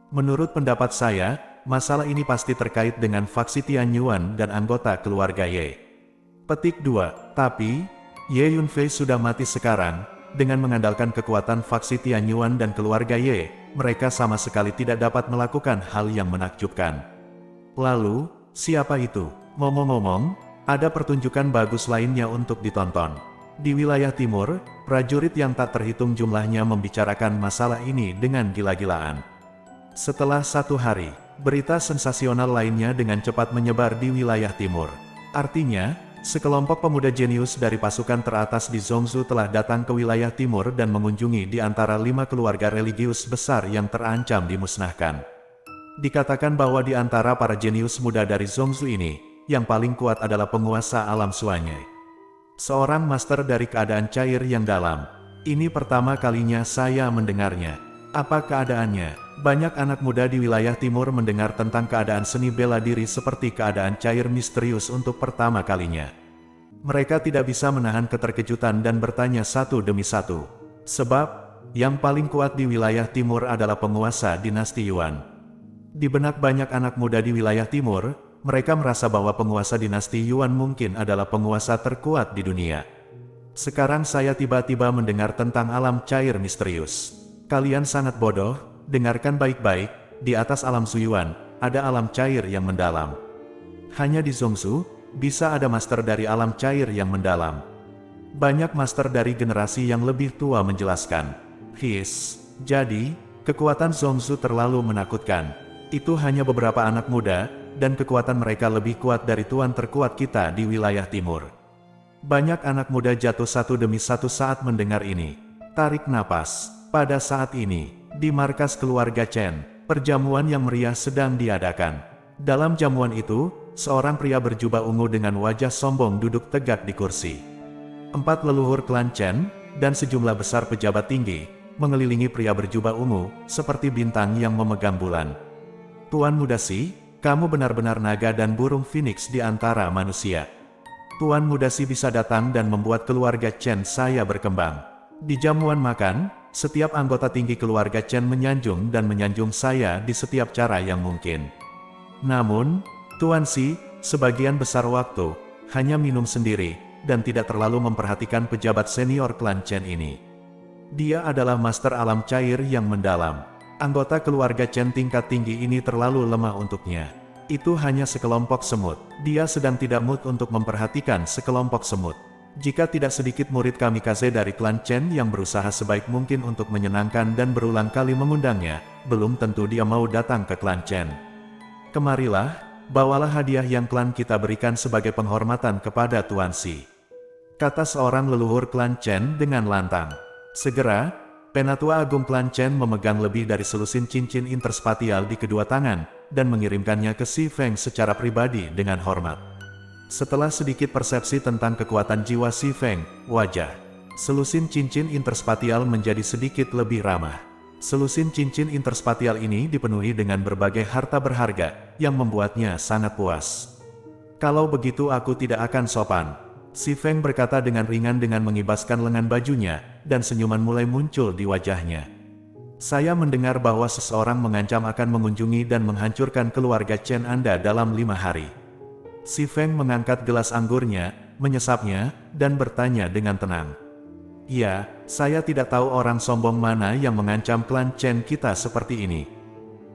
Menurut pendapat saya, masalah ini pasti terkait dengan faksi Tianyuan dan anggota keluarga Ye. Petik 2. Tapi, Ye Yunfei sudah mati sekarang. Dengan mengandalkan kekuatan faksi Tianyuan dan keluarga Ye, mereka sama sekali tidak dapat melakukan hal yang menakjubkan. Lalu, siapa itu? Ngomong-ngomong, ada pertunjukan bagus lainnya untuk ditonton. Di wilayah timur, prajurit yang tak terhitung jumlahnya membicarakan masalah ini dengan gila-gilaan. Setelah 1 hari, berita sensasional lainnya dengan cepat menyebar di wilayah timur. Artinya, sekelompok pemuda jenius dari pasukan teratas di Zhongzhou telah datang ke wilayah timur dan mengunjungi di antara 5 keluarga religius besar yang terancam dimusnahkan. Dikatakan bahwa di antara para jenius muda dari Zhongzhou ini, yang paling kuat adalah penguasa alam Suanyai. Seorang master dari keadaan cair yang dalam. Ini pertama kalinya saya mendengarnya. Apa keadaannya? Banyak anak muda di wilayah timur mendengar tentang keadaan seni bela diri seperti keadaan cair misterius untuk pertama kalinya. Mereka tidak bisa menahan keterkejutan dan bertanya satu demi satu. Sebab, yang paling kuat di wilayah timur adalah penguasa dinasti Yuan. Di benak banyak anak muda di wilayah timur, mereka merasa bahwa penguasa dinasti Yuan mungkin adalah penguasa terkuat di dunia. Sekarang saya tiba-tiba mendengar tentang alam cair misterius. Kalian sangat bodoh. Dengarkan baik-baik, di atas alam Suyuan, ada alam cair yang mendalam. Hanya di Zhongzhou, bisa ada master dari alam cair yang mendalam. Banyak master dari generasi yang lebih tua menjelaskan. Jadi, kekuatan Zhongzhou terlalu menakutkan. Itu hanya beberapa anak muda, dan kekuatan mereka lebih kuat dari tuan terkuat kita di wilayah timur. Banyak anak muda jatuh satu demi satu saat mendengar ini. Tarik napas. Pada saat ini, di markas keluarga Chen, perjamuan yang meriah sedang diadakan. Dalam jamuan itu, seorang pria berjubah ungu dengan wajah sombong duduk tegak di kursi. 4 leluhur klan Chen, dan sejumlah besar pejabat tinggi, mengelilingi pria berjubah ungu, seperti bintang yang memegang bulan. Tuan Mudasi, kamu benar-benar naga dan burung phoenix di antara manusia. Tuan Mudasi bisa datang dan membuat keluarga Chen saya berkembang. Di jamuan makan, setiap anggota tinggi keluarga Chen menyanjung dan menyanjung saya di setiap cara yang mungkin. Namun, Tuan Si, sebagian besar waktu, hanya minum sendiri, dan tidak terlalu memperhatikan pejabat senior klan Chen ini. Dia adalah master alam cair yang mendalam. Anggota keluarga Chen tingkat tinggi ini terlalu lemah untuknya. Itu hanya sekelompok semut. Dia sedang tidak mood untuk memperhatikan sekelompok semut. Jika tidak sedikit murid kamikaze dari klan Chen yang berusaha sebaik mungkin untuk menyenangkan dan berulang kali mengundangnya, belum tentu dia mau datang ke klan Chen. Kemarilah, bawalah hadiah yang klan kita berikan sebagai penghormatan kepada Tuan Si, kata seorang leluhur klan Chen dengan lantang. Segera, Penatua Agung klan Chen memegang lebih dari selusin cincin interspatial di kedua tangan, dan mengirimkannya ke Si Feng secara pribadi dengan hormat. Setelah sedikit persepsi tentang kekuatan jiwa Si Feng, wajah selusin cincin interspatial menjadi sedikit lebih ramah. Selusin cincin interspatial ini dipenuhi dengan berbagai harta berharga, yang membuatnya sangat puas. Kalau begitu aku tidak akan sopan, Si Feng berkata dengan ringan dengan mengibaskan lengan bajunya, dan senyuman mulai muncul di wajahnya. Saya mendengar bahwa seseorang mengancam akan mengunjungi dan menghancurkan keluarga Chen Anda dalam 5 hari. Si Feng mengangkat gelas anggurnya, menyesapnya, dan bertanya dengan tenang. Ya, saya tidak tahu orang sombong mana yang mengancam klan Chen kita seperti ini.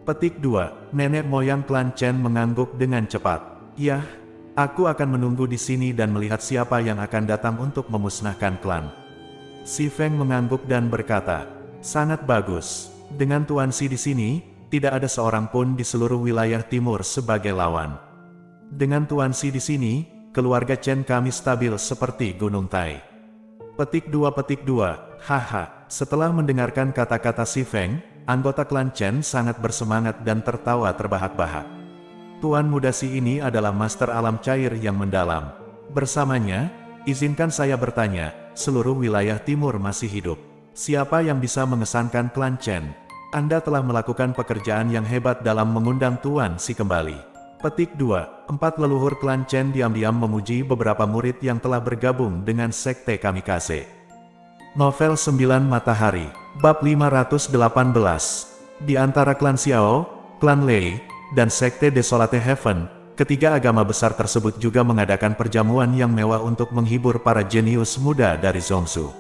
Petik 2. Nenek moyang klan Chen mengangguk dengan cepat. Ya, aku akan menunggu di sini dan melihat siapa yang akan datang untuk memusnahkan klan. Si Feng mengangguk dan berkata, sangat bagus. Dengan Tuan Si di sini, tidak ada seorang pun di seluruh wilayah timur sebagai lawan. Dengan Tuan Si di sini, keluarga Chen kami stabil seperti Gunung Tai. Petik 2. Haha, setelah mendengarkan kata-kata Si Feng, anggota klan Chen sangat bersemangat dan tertawa terbahak-bahak. Tuan muda Si ini adalah master alam cair yang mendalam. Bersamanya, izinkan saya bertanya, seluruh wilayah timur masih hidup. Siapa yang bisa mengesankan klan Chen? Anda telah melakukan pekerjaan yang hebat dalam mengundang Tuan Si kembali. Petik 2. 4 leluhur klan Chen diam-diam memuji beberapa murid yang telah bergabung dengan Sekte Kamikaze. Novel 9 Matahari, Bab 518. Di antara klan Xiao, klan Lei, dan Sekte Desolate Heaven, ketiga agama besar tersebut juga mengadakan perjamuan yang mewah untuk menghibur para jenius muda dari Zhongzhou.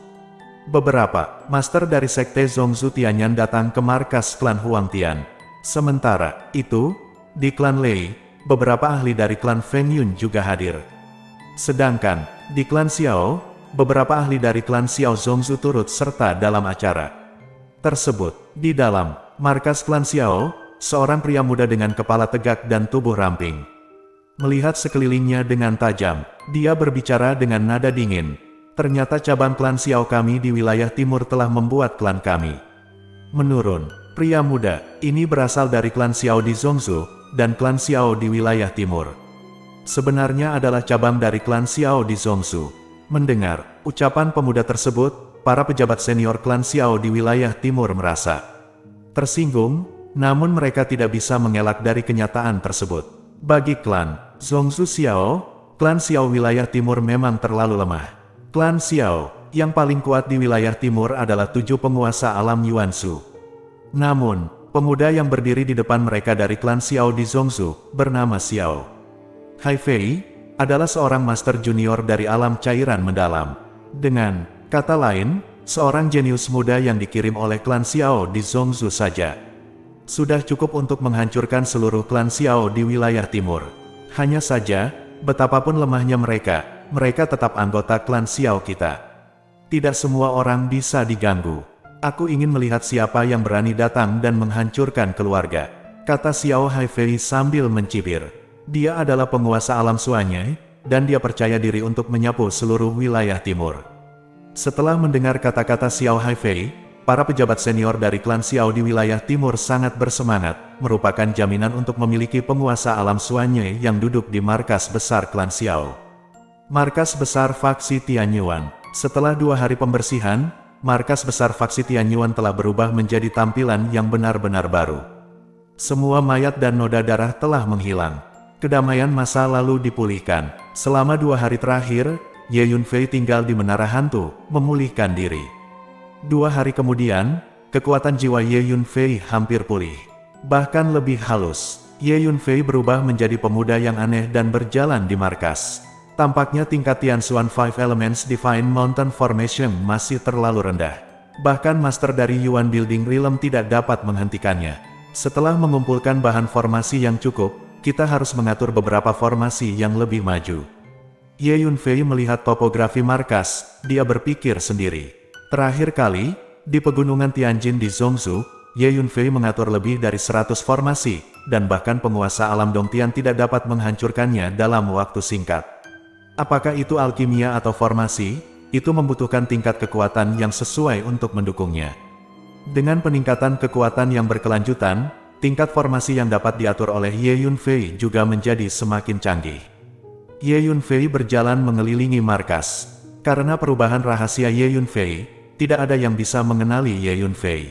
Beberapa master dari Sekte Zhongzhou Tianyan datang ke markas klan Huangtian. Sementara itu, di klan Lei, beberapa ahli dari klan Feng Yun juga hadir. Sedangkan, di klan Xiao, beberapa ahli dari klan Xiao Zhongzhou turut serta dalam acara tersebut. Di dalam markas klan Xiao, seorang pria muda dengan kepala tegak dan tubuh ramping melihat sekelilingnya dengan tajam. Dia berbicara dengan nada dingin. Ternyata cabang klan Xiao kami di wilayah timur telah membuat klan kami menurun. Pria muda ini berasal dari klan Xiao di Zhongzhou dan klan Xiao di wilayah timur. Sebenarnya adalah cabang dari klan Xiao di Zhongzhou. Mendengar ucapan pemuda tersebut, para pejabat senior klan Xiao di wilayah timur merasa tersinggung, namun mereka tidak bisa mengelak dari kenyataan tersebut. Bagi klan Zhongzhou Xiao, klan Xiao wilayah timur memang terlalu lemah. Klan Xiao yang paling kuat di wilayah timur adalah 7 penguasa alam Yuanshu. Namun, pemuda yang berdiri di depan mereka dari klan Xiao di Zhongzhou, bernama Xiao Haifei, adalah seorang master junior dari alam cairan mendalam. Dengan kata lain, seorang jenius muda yang dikirim oleh klan Xiao di Zhongzhou saja sudah cukup untuk menghancurkan seluruh klan Xiao di wilayah timur. Hanya saja, betapapun lemahnya mereka tetap anggota klan Xiao kita. Tidak semua orang bisa diganggu. Aku ingin melihat siapa yang berani datang dan menghancurkan keluarga, kata Xiao Haifei sambil mencibir. Dia adalah penguasa alam Suanyai, dan dia percaya diri untuk menyapu seluruh wilayah timur. Setelah mendengar kata-kata Xiao Haifei, para pejabat senior dari klan Xiao di wilayah timur sangat bersemangat, merupakan jaminan untuk memiliki penguasa alam Suanyai yang duduk di markas besar klan Xiao. Markas besar faksi Tianyuan. Setelah 2 hari pembersihan, markas besar faksi Tianyuan telah berubah menjadi tampilan yang benar-benar baru. Semua mayat dan noda darah telah menghilang. Kedamaian masa lalu dipulihkan. Selama 2 hari terakhir, Ye Yunfei tinggal di Menara Hantu, memulihkan diri. 2 hari kemudian, kekuatan jiwa Ye Yunfei hampir pulih. Bahkan lebih halus, Ye Yunfei berubah menjadi pemuda yang aneh dan berjalan di markas. Tampaknya tingkat Tianxuan Five Elements Divine Mountain Formation masih terlalu rendah. Bahkan master dari Yuan Building Realm tidak dapat menghentikannya. Setelah mengumpulkan bahan formasi yang cukup, kita harus mengatur beberapa formasi yang lebih maju. Ye Yunfei melihat topografi markas, dia berpikir sendiri. Terakhir kali, di pegunungan Tianjin di Zhongzhou, Ye Yunfei mengatur lebih dari 100 formasi, dan bahkan penguasa alam Dongtian tidak dapat menghancurkannya dalam waktu singkat. Apakah itu alkimia atau formasi? Itu membutuhkan tingkat kekuatan yang sesuai untuk mendukungnya. Dengan peningkatan kekuatan yang berkelanjutan, tingkat formasi yang dapat diatur oleh Ye Yunfei juga menjadi semakin canggih. Ye Yunfei berjalan mengelilingi markas. Karena perubahan rahasia Ye Yunfei, tidak ada yang bisa mengenali Ye Yunfei.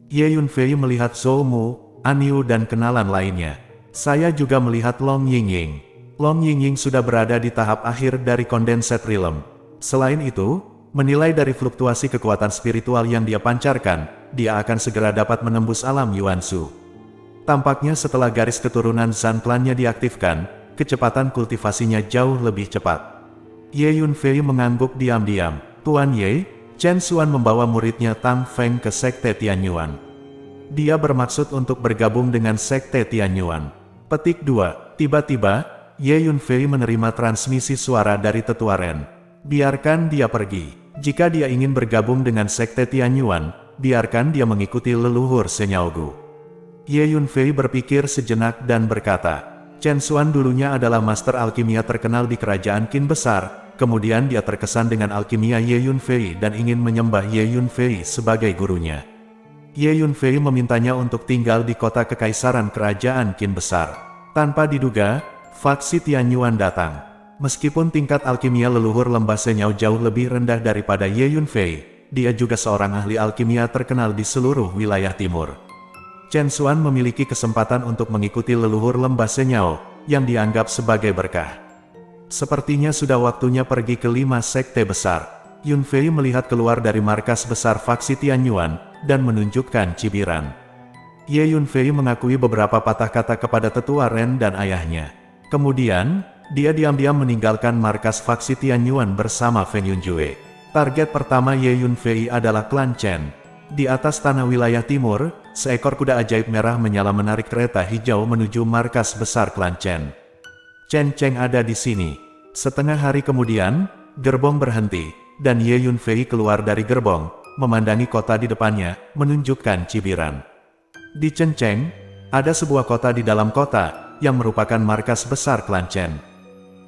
Ye Yunfei melihat Zhou Mu, Aniu dan kenalan lainnya. Saya juga melihat Long Yingying. Long Yingying sudah berada di tahap akhir dari Condensed Realm. Selain itu, menilai dari fluktuasi kekuatan spiritual yang dia pancarkan, dia akan segera dapat menembus alam Yuanshu. Tampaknya setelah garis keturunan Zhan klannya diaktifkan, kecepatan kultivasinya jauh lebih cepat. Ye Yunfei mengangguk diam-diam. Tuan Ye, Chen Xuan membawa muridnya Tang Feng ke Sekte Tianyuan. Dia bermaksud untuk bergabung dengan Sekte Tianyuan. Petik 2. Tiba-tiba, Ye Yunfei menerima transmisi suara dari Tetua Ren. Biarkan dia pergi. Jika dia ingin bergabung dengan Sekte Tianyuan, biarkan dia mengikuti leluhur Senyaogu. Ye Yunfei berpikir sejenak dan berkata, Chen Xuan dulunya adalah master alkimia terkenal di kerajaan Qin besar, kemudian dia terkesan dengan alkimia Ye Yunfei dan ingin menyembah Ye Yunfei sebagai gurunya. Ye Yunfei memintanya untuk tinggal di kota kekaisaran kerajaan Qin besar. Tanpa diduga, faksi Tianyuan datang. Meskipun tingkat alkimia leluhur lembah Senyao jauh lebih rendah daripada Ye Yunfei, dia juga seorang ahli alkimia terkenal di seluruh wilayah timur. Chen Xuan memiliki kesempatan untuk mengikuti leluhur lembah Senyao, yang dianggap sebagai berkah. Sepertinya sudah waktunya pergi ke 5 sekte besar. Yunfei melihat keluar dari markas besar faksi Tianyuan, dan menunjukkan cibiran. Ye Yunfei mengakui beberapa patah kata kepada tetua Ren dan ayahnya. Kemudian, dia diam-diam meninggalkan markas faksi Tianyuan bersama Feng Yunjue. Target pertama Ye Yunfei adalah klan Chen. Di atas tanah wilayah timur, seekor kuda ajaib merah menyala menarik kereta hijau menuju markas besar klan Chen. Chen Cheng ada di sini. Setengah hari kemudian, gerbong berhenti, dan Ye Yunfei keluar dari gerbong, memandangi kota di depannya, menunjukkan cibiran. Di Chen Cheng, ada sebuah kota di dalam kota, yang merupakan markas besar klan Chen.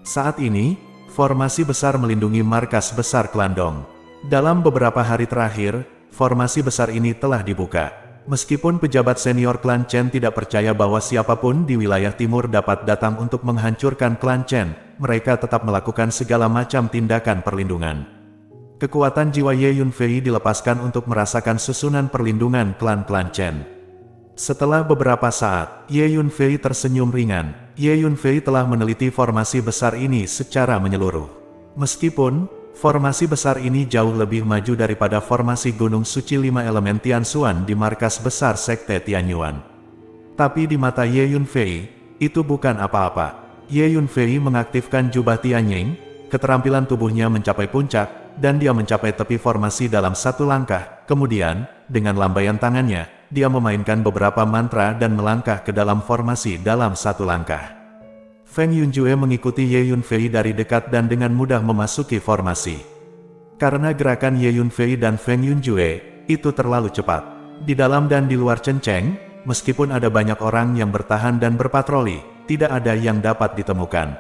Saat ini, formasi besar melindungi markas besar klan Dong. Dalam beberapa hari terakhir, formasi besar ini telah dibuka. Meskipun pejabat senior klan Chen tidak percaya bahwa siapapun di wilayah timur dapat datang untuk menghancurkan klan Chen, mereka tetap melakukan segala macam tindakan perlindungan. Kekuatan jiwa Ye Yunfei dilepaskan untuk merasakan susunan perlindungan klan-klan Chen. Setelah beberapa saat, Ye Yunfei tersenyum ringan. Ye Yunfei telah meneliti formasi besar ini secara menyeluruh. Meskipun formasi besar ini jauh lebih maju daripada formasi Gunung Suci 5 Elemen Tianxuan di markas besar Sekte Tianyuan. Tapi di mata Ye Yunfei, itu bukan apa-apa. Ye Yunfei mengaktifkan jubah Tianying, keterampilan tubuhnya mencapai puncak, dan dia mencapai tepi formasi dalam satu langkah. Kemudian, dengan lambaian tangannya, dia memainkan beberapa mantra dan melangkah ke dalam formasi dalam satu langkah. Feng Yunjue mengikuti Ye Yunfei dari dekat dan dengan mudah memasuki formasi. Karena gerakan Ye Yunfei dan Feng Yunjue itu terlalu cepat. Di dalam dan di luar Chen Cheng, meskipun ada banyak orang yang bertahan dan berpatroli, tidak ada yang dapat ditemukan.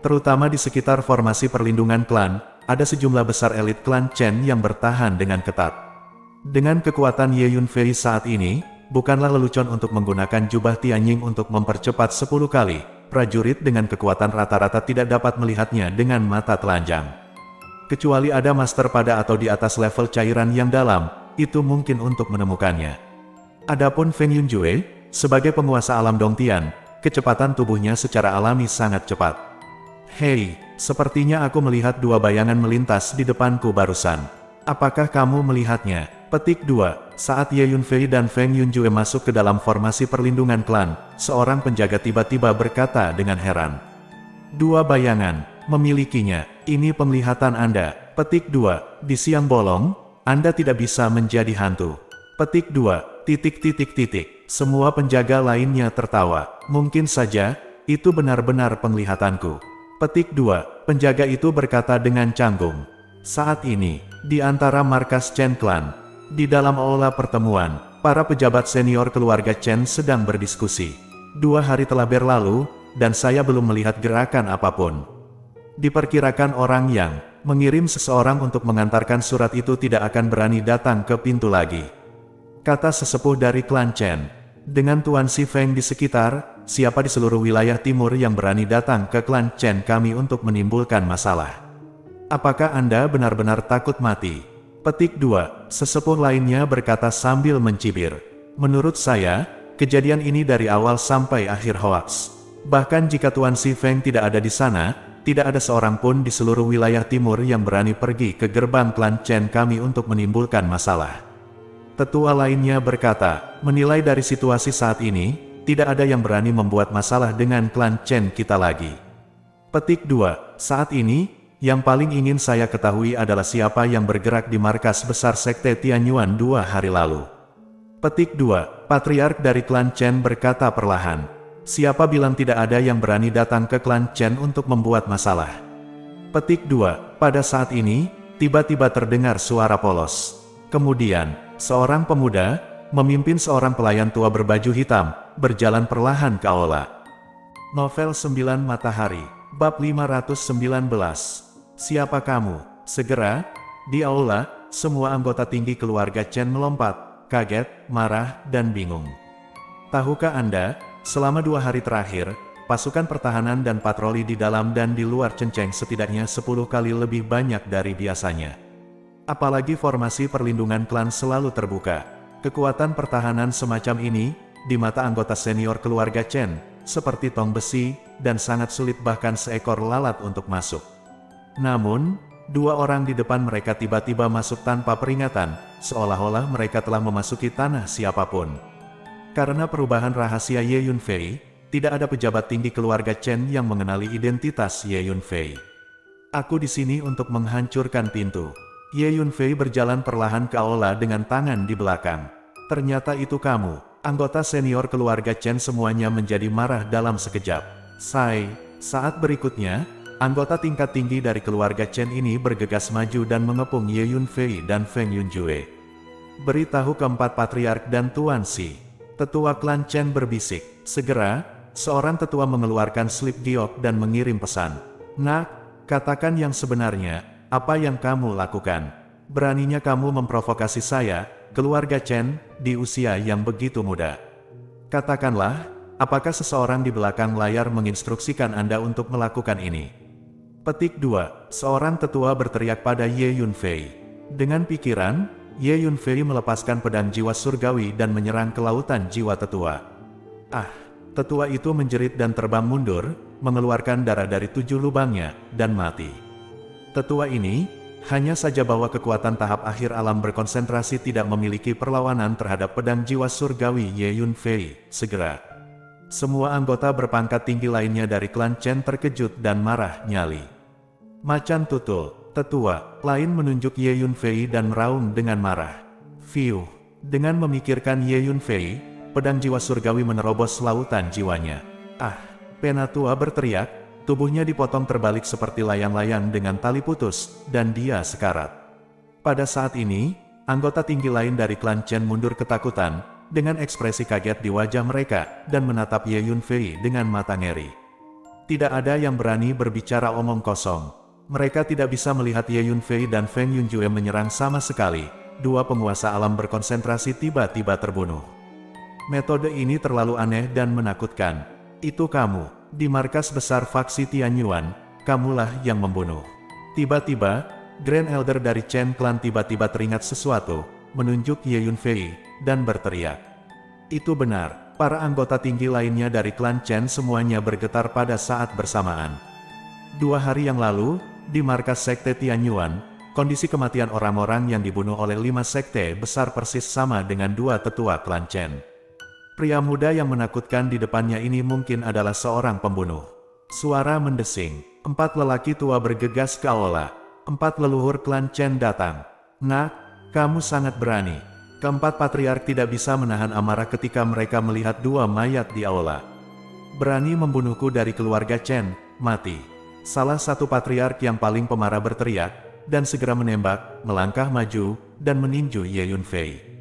Terutama di sekitar formasi perlindungan klan, ada sejumlah besar elit klan Chen yang bertahan dengan ketat. Dengan kekuatan Ye Yunfei saat ini, bukanlah lelucon untuk menggunakan jubah Tianying untuk mempercepat 10 kali. Prajurit dengan kekuatan rata-rata tidak dapat melihatnya dengan mata telanjang. Kecuali ada master pada atau di atas level cairan yang dalam, itu mungkin untuk menemukannya. Adapun Feng Yunjue, sebagai penguasa alam Dongtian, kecepatan tubuhnya secara alami sangat cepat. Hei, sepertinya aku melihat dua bayangan melintas di depanku barusan. Apakah kamu melihatnya? Petik 2. Saat Ye Yunfei dan Feng Yunjue masuk ke dalam formasi perlindungan klan, seorang penjaga tiba-tiba berkata dengan heran. Dua bayangan, memilikinya, ini penglihatan Anda. Petik 2. Di siang bolong, Anda tidak bisa menjadi hantu. Petik 2. Semua penjaga lainnya tertawa. Mungkin saja, itu benar-benar penglihatanku. Petik 2. Penjaga itu berkata dengan canggung. Saat ini, di antara markas Chen Clan, di dalam aula pertemuan, para pejabat senior keluarga Chen sedang berdiskusi. 2 hari telah berlalu, dan saya belum melihat gerakan apapun. Diperkirakan orang yang mengirim seseorang untuk mengantarkan surat itu tidak akan berani datang ke pintu lagi. Kata sesepuh dari klan Chen. Dengan Tuan Si Feng di sekitar, siapa di seluruh wilayah timur yang berani datang ke klan Chen kami untuk menimbulkan masalah? Apakah Anda benar-benar takut mati? Petik 2. Sesepuh lainnya berkata sambil mencibir. Menurut saya, kejadian ini dari awal sampai akhir hoaks. Bahkan jika Tuan Si Feng tidak ada di sana, tidak ada seorang pun di seluruh wilayah timur yang berani pergi ke gerbang klan Chen kami untuk menimbulkan masalah. Tetua lainnya berkata, menilai dari situasi saat ini, tidak ada yang berani membuat masalah dengan klan Chen kita lagi. Petik 2. Saat ini, yang paling ingin saya ketahui adalah siapa yang bergerak di markas besar Sekte Tianyuan 2 hari lalu. Petik 2. Patriark dari klan Chen berkata perlahan. Siapa bilang tidak ada yang berani datang ke klan Chen untuk membuat masalah? Petik 2. Pada saat ini, tiba-tiba terdengar suara polos. Kemudian, seorang pemuda, memimpin seorang pelayan tua berbaju hitam, berjalan perlahan ke aula. Novel 9 Matahari, Bab 519. Siapa kamu? Segera, di aula, semua anggota tinggi keluarga Chen melompat, kaget, marah, dan bingung. Tahukah Anda, selama 2 hari terakhir, pasukan pertahanan dan patroli di dalam dan di luar Cenceng setidaknya 10 kali lebih banyak dari biasanya. Apalagi formasi perlindungan klan selalu terbuka. Kekuatan pertahanan semacam ini, di mata anggota senior keluarga Chen, seperti tong besi, dan sangat sulit bahkan seekor lalat untuk masuk. Namun, dua orang di depan mereka tiba-tiba masuk tanpa peringatan, seolah-olah mereka telah memasuki tanah siapapun. Karena perubahan rahasia Ye Yunfei, tidak ada pejabat tinggi keluarga Chen yang mengenali identitas Ye Yunfei. Aku di sini untuk menghancurkan pintu. Ye Yunfei berjalan perlahan ke aula dengan tangan di belakang. Ternyata itu kamu. Anggota senior keluarga Chen semuanya menjadi marah dalam sekejap. Saat berikutnya, anggota tingkat tinggi dari keluarga Chen ini bergegas maju dan mengepung Ye Yunfei dan Feng Yunjue. Beritahu keempat patriark dan Tuan Si. Tetua klan Chen berbisik. Segera, seorang tetua mengeluarkan slip giok dan mengirim pesan. Nak, katakan yang sebenarnya, apa yang kamu lakukan? Beraninya kamu memprovokasi saya, keluarga Chen, di usia yang begitu muda. Katakanlah, apakah seseorang di belakang layar menginstruksikan Anda untuk melakukan ini? Petik 2. Seorang tetua berteriak pada Ye Yunfei. Dengan pikiran, Ye Yunfei melepaskan pedang jiwa surgawi dan menyerang ke lautan jiwa tetua. Tetua itu menjerit dan terbang mundur, mengeluarkan darah dari 7 lubangnya, dan mati. Tetua ini, hanya saja bahwa kekuatan tahap akhir alam berkonsentrasi tidak memiliki perlawanan terhadap pedang jiwa surgawi Ye Yunfei. Segera, semua anggota berpangkat tinggi lainnya dari klan Chen terkejut dan marah nyali. Macan tutul, tetua, lain menunjuk Ye Yunfei dan meraung dengan marah. Fiu, dengan memikirkan Ye Yunfei, pedang jiwa surgawi menerobos lautan jiwanya. Penatua berteriak, tubuhnya dipotong terbalik seperti layang-layang dengan tali putus, dan dia sekarat. Pada saat ini, anggota tinggi lain dari klan Chen mundur ketakutan, dengan ekspresi kaget di wajah mereka, dan menatap Ye Yunfei dengan mata ngeri. Tidak ada yang berani berbicara omong kosong. Mereka tidak bisa melihat Ye Yunfei dan Feng Yunjue menyerang sama sekali. Dua penguasa alam berkonsentrasi tiba-tiba terbunuh. Metode ini terlalu aneh dan menakutkan. Itu kamu, di markas besar faksi Tianyuan, kamulah yang membunuh. Tiba-tiba, Grand Elder dari Chen Clan tiba-tiba teringat sesuatu, menunjuk Ye Yunfei, dan berteriak. Itu benar, para anggota tinggi lainnya dari klan Chen semuanya bergetar pada saat bersamaan. 2 hari yang lalu, di markas sekte Tianyuan, kondisi kematian orang-orang yang dibunuh oleh 5 sekte besar persis sama dengan 2 tetua klan Chen. Pria muda yang menakutkan di depannya ini mungkin adalah seorang pembunuh. Suara mendesing. 4 lelaki tua bergegas ke aula. 4 leluhur klan Chen datang. Nak, kamu sangat berani. Keempat patriark tidak bisa menahan amarah ketika mereka melihat 2 mayat di aula. Berani membunuhku dari keluarga Chen, mati. Salah satu patriark yang paling pemarah berteriak, dan segera menembak, melangkah maju, dan meninju Ye Yunfei.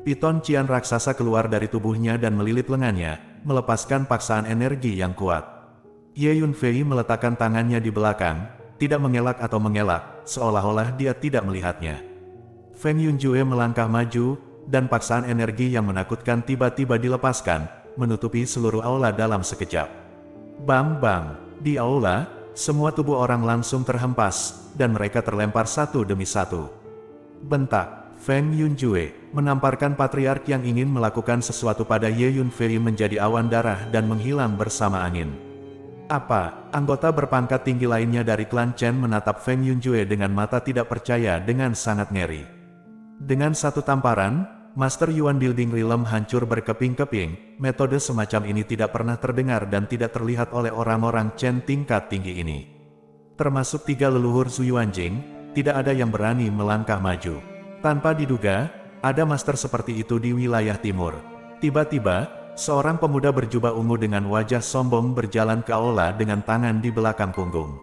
Piton Cian raksasa keluar dari tubuhnya dan melilit lengannya, melepaskan paksaan energi yang kuat. Ye Yunfei meletakkan tangannya di belakang, tidak mengelak atau mengelak, seolah-olah dia tidak melihatnya. Feng Yunjue melangkah maju, dan paksaan energi yang menakutkan tiba-tiba dilepaskan, menutupi seluruh aula dalam sekejap. Bang-bang, di aula, semua tubuh orang langsung terhempas, dan mereka terlempar satu demi satu. Bentak. Feng Yunjue menamparkan patriark yang ingin melakukan sesuatu pada Ye Yunfei menjadi awan darah dan menghilang bersama angin. Anggota berpangkat tinggi lainnya dari klan Chen menatap Feng Yunjue dengan mata tidak percaya dengan sangat ngeri. Dengan satu tamparan, Master Yuan Building Realm hancur berkeping-keping. Metode semacam ini tidak pernah terdengar dan tidak terlihat oleh orang-orang Chen tingkat tinggi ini. Termasuk 3 leluhur Zhu Yuanjing, tidak ada yang berani melangkah maju. Tanpa diduga, ada master seperti itu di wilayah timur. Tiba-tiba, seorang pemuda berjubah ungu dengan wajah sombong berjalan ke aula dengan tangan di belakang punggung.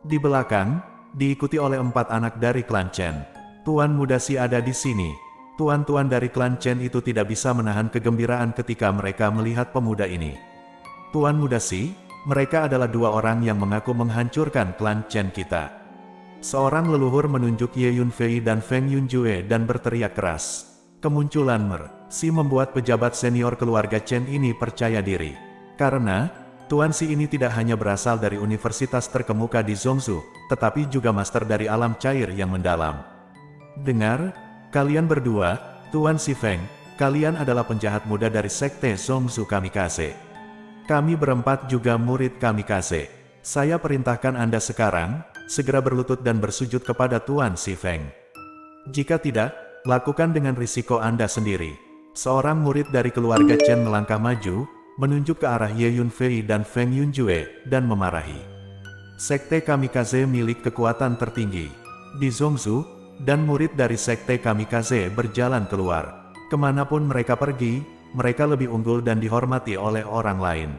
Di belakang, diikuti oleh 4 anak dari klan Chen. Tuan Muda Si ada di sini. Tuan-tuan dari klan Chen itu tidak bisa menahan kegembiraan ketika mereka melihat pemuda ini. Tuan Muda Si, mereka adalah 2 orang yang mengaku menghancurkan klan Chen kita. Seorang leluhur menunjuk Ye Yunfei dan Feng Yunjue dan berteriak keras. Kemunculan Si membuat pejabat senior keluarga Chen ini percaya diri. Karena, Tuan Si ini tidak hanya berasal dari universitas terkemuka di Zhongzhou, tetapi juga master dari alam cair yang mendalam. Dengar, kalian berdua, Tuan Si Feng, kalian adalah penjahat muda dari sekte Zhongzhou Kamikaze. Kami berempat juga murid Kamikaze. Saya perintahkan Anda sekarang, segera berlutut dan bersujud kepada Tuan Si Feng. Jika tidak, lakukan dengan risiko Anda sendiri. Seorang murid dari keluarga Chen melangkah maju, menunjuk ke arah Ye Yunfei dan Feng Yunjue, dan memarahi. Sekte Kamikaze milik kekuatan tertinggi di Zhongzhou, dan murid dari Sekte Kamikaze berjalan keluar. Kemanapun mereka pergi, mereka lebih unggul dan dihormati oleh orang lain.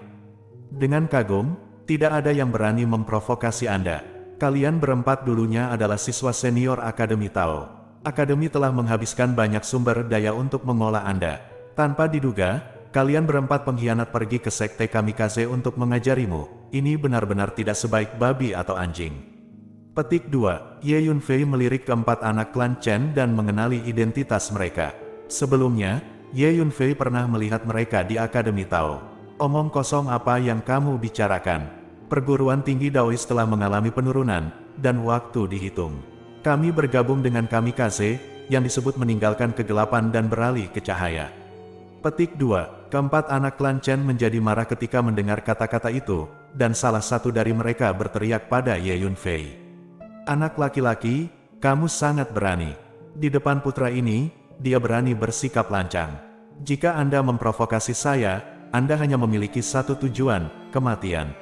Dengan kagum, tidak ada yang berani memprovokasi Anda. Kalian berempat dulunya adalah siswa senior Akademi Tao. Akademi telah menghabiskan banyak sumber daya untuk mengolah Anda. Tanpa diduga, kalian berempat pengkhianat pergi ke Sekte Kamikaze untuk mengajarimu. Ini benar-benar tidak sebaik babi atau anjing. Petik 2. Ye Yunfei melirik keempat anak klan Chen dan mengenali identitas mereka. Sebelumnya, Ye Yunfei pernah melihat mereka di Akademi Tao. Omong kosong apa yang kamu bicarakan? Perguruan tinggi Daois telah mengalami penurunan, dan waktu dihitung. Kami bergabung dengan Kamikaze, yang disebut meninggalkan kegelapan dan beralih ke cahaya. Petik 2. Keempat anak klan Chen menjadi marah ketika mendengar kata-kata itu, dan salah satu dari mereka berteriak pada Ye Yunfei. Anak laki-laki, kamu sangat berani. Di depan putra ini, dia berani bersikap lancang. Jika Anda memprovokasi saya, Anda hanya memiliki satu tujuan, kematian.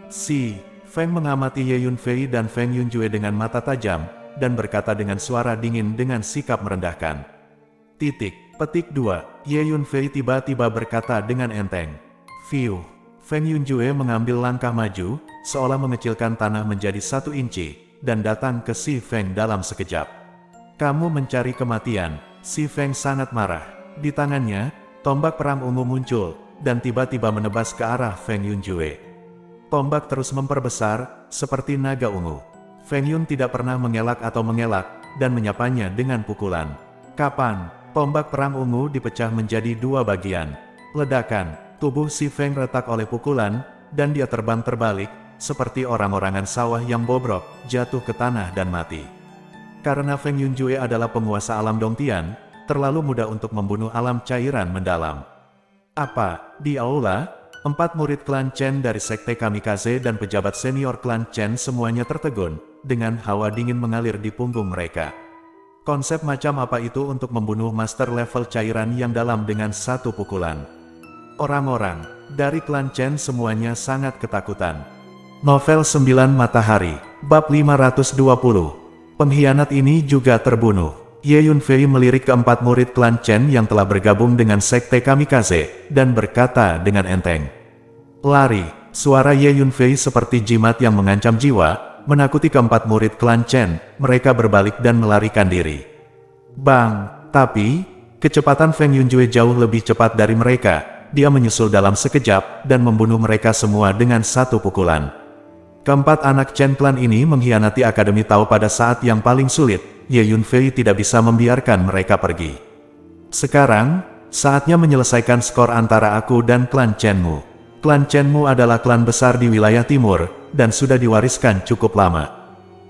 Si Feng mengamati Ye Yunfei dan Feng Yunjue dengan mata tajam, dan berkata dengan suara dingin dengan sikap merendahkan. Petik 2. Ye Yunfei tiba-tiba berkata dengan enteng. Fiu. Feng Yunjue mengambil langkah maju, seolah mengecilkan tanah menjadi 1 inci, dan datang ke Si Feng dalam sekejap. Kamu mencari kematian. Si Feng sangat marah. Di tangannya, tombak perang ungu muncul, dan tiba-tiba menebas ke arah Feng Yunjue. Tombak terus memperbesar, seperti naga ungu. Feng Yun tidak pernah mengelak atau mengelak, dan menyapanya dengan pukulan. Kapan? Tombak perang ungu dipecah menjadi 2 bagian. Ledakan, tubuh Si Feng retak oleh pukulan, dan dia terbang terbalik, seperti orang-orangan sawah yang bobrok, jatuh ke tanah dan mati. Karena Feng Yunjue adalah penguasa alam Dongtian, terlalu mudah untuk membunuh alam cairan mendalam. Apa? Di aula, 4 murid klan Chen dari Sekte Kamikaze dan pejabat senior klan Chen semuanya tertegun, dengan hawa dingin mengalir di punggung mereka. Konsep macam apa itu untuk membunuh master level cairan yang dalam dengan 1 pukulan? Orang-orang dari klan Chen semuanya sangat ketakutan. Novel 9 Matahari, bab 520. Pengkhianat ini juga terbunuh. Ye Yunfei melirik keempat murid klan Chen yang telah bergabung dengan Sekte Kamikaze, dan berkata dengan enteng. Lari. Suara Ye Yunfei seperti jimat yang mengancam jiwa, menakuti keempat murid klan Chen. Mereka berbalik dan melarikan diri. Bang! Tapi, kecepatan Feng Yunjue jauh lebih cepat dari mereka. Dia menyusul dalam sekejap, dan membunuh mereka semua dengan 1 pukulan. Keempat anak Chen klan ini mengkhianati Akademi Tao pada saat yang paling sulit. Ye Yunfei tidak bisa membiarkan mereka pergi. Sekarang, saatnya menyelesaikan skor antara aku dan klan Chenmu. Klan Chenmu adalah klan besar di wilayah timur, dan sudah diwariskan cukup lama.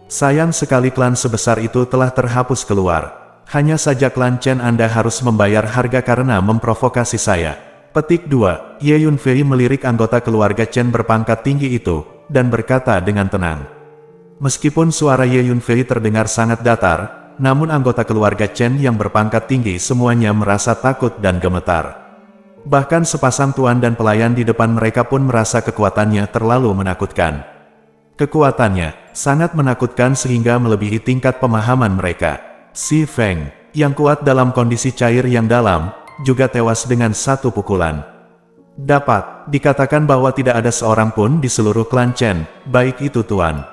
Sayang sekali klan sebesar itu telah terhapus keluar. Hanya saja klan Chen Anda harus membayar harga karena memprovokasi saya. Petik 2. Ye Yunfei melirik anggota keluarga Chen berpangkat tinggi itu, dan berkata dengan tenang. Meskipun suara Ye Yunfei terdengar sangat datar, namun anggota keluarga Chen yang berpangkat tinggi semuanya merasa takut dan gemetar. Bahkan sepasang tuan dan pelayan di depan mereka pun merasa kekuatannya terlalu menakutkan. Kekuatannya sangat menakutkan sehingga melebihi tingkat pemahaman mereka. Si Feng, yang kuat dalam kondisi cair yang dalam, juga tewas dengan 1 pukulan. Dapat dikatakan bahwa tidak ada seorang pun di seluruh klan Chen, baik itu tuan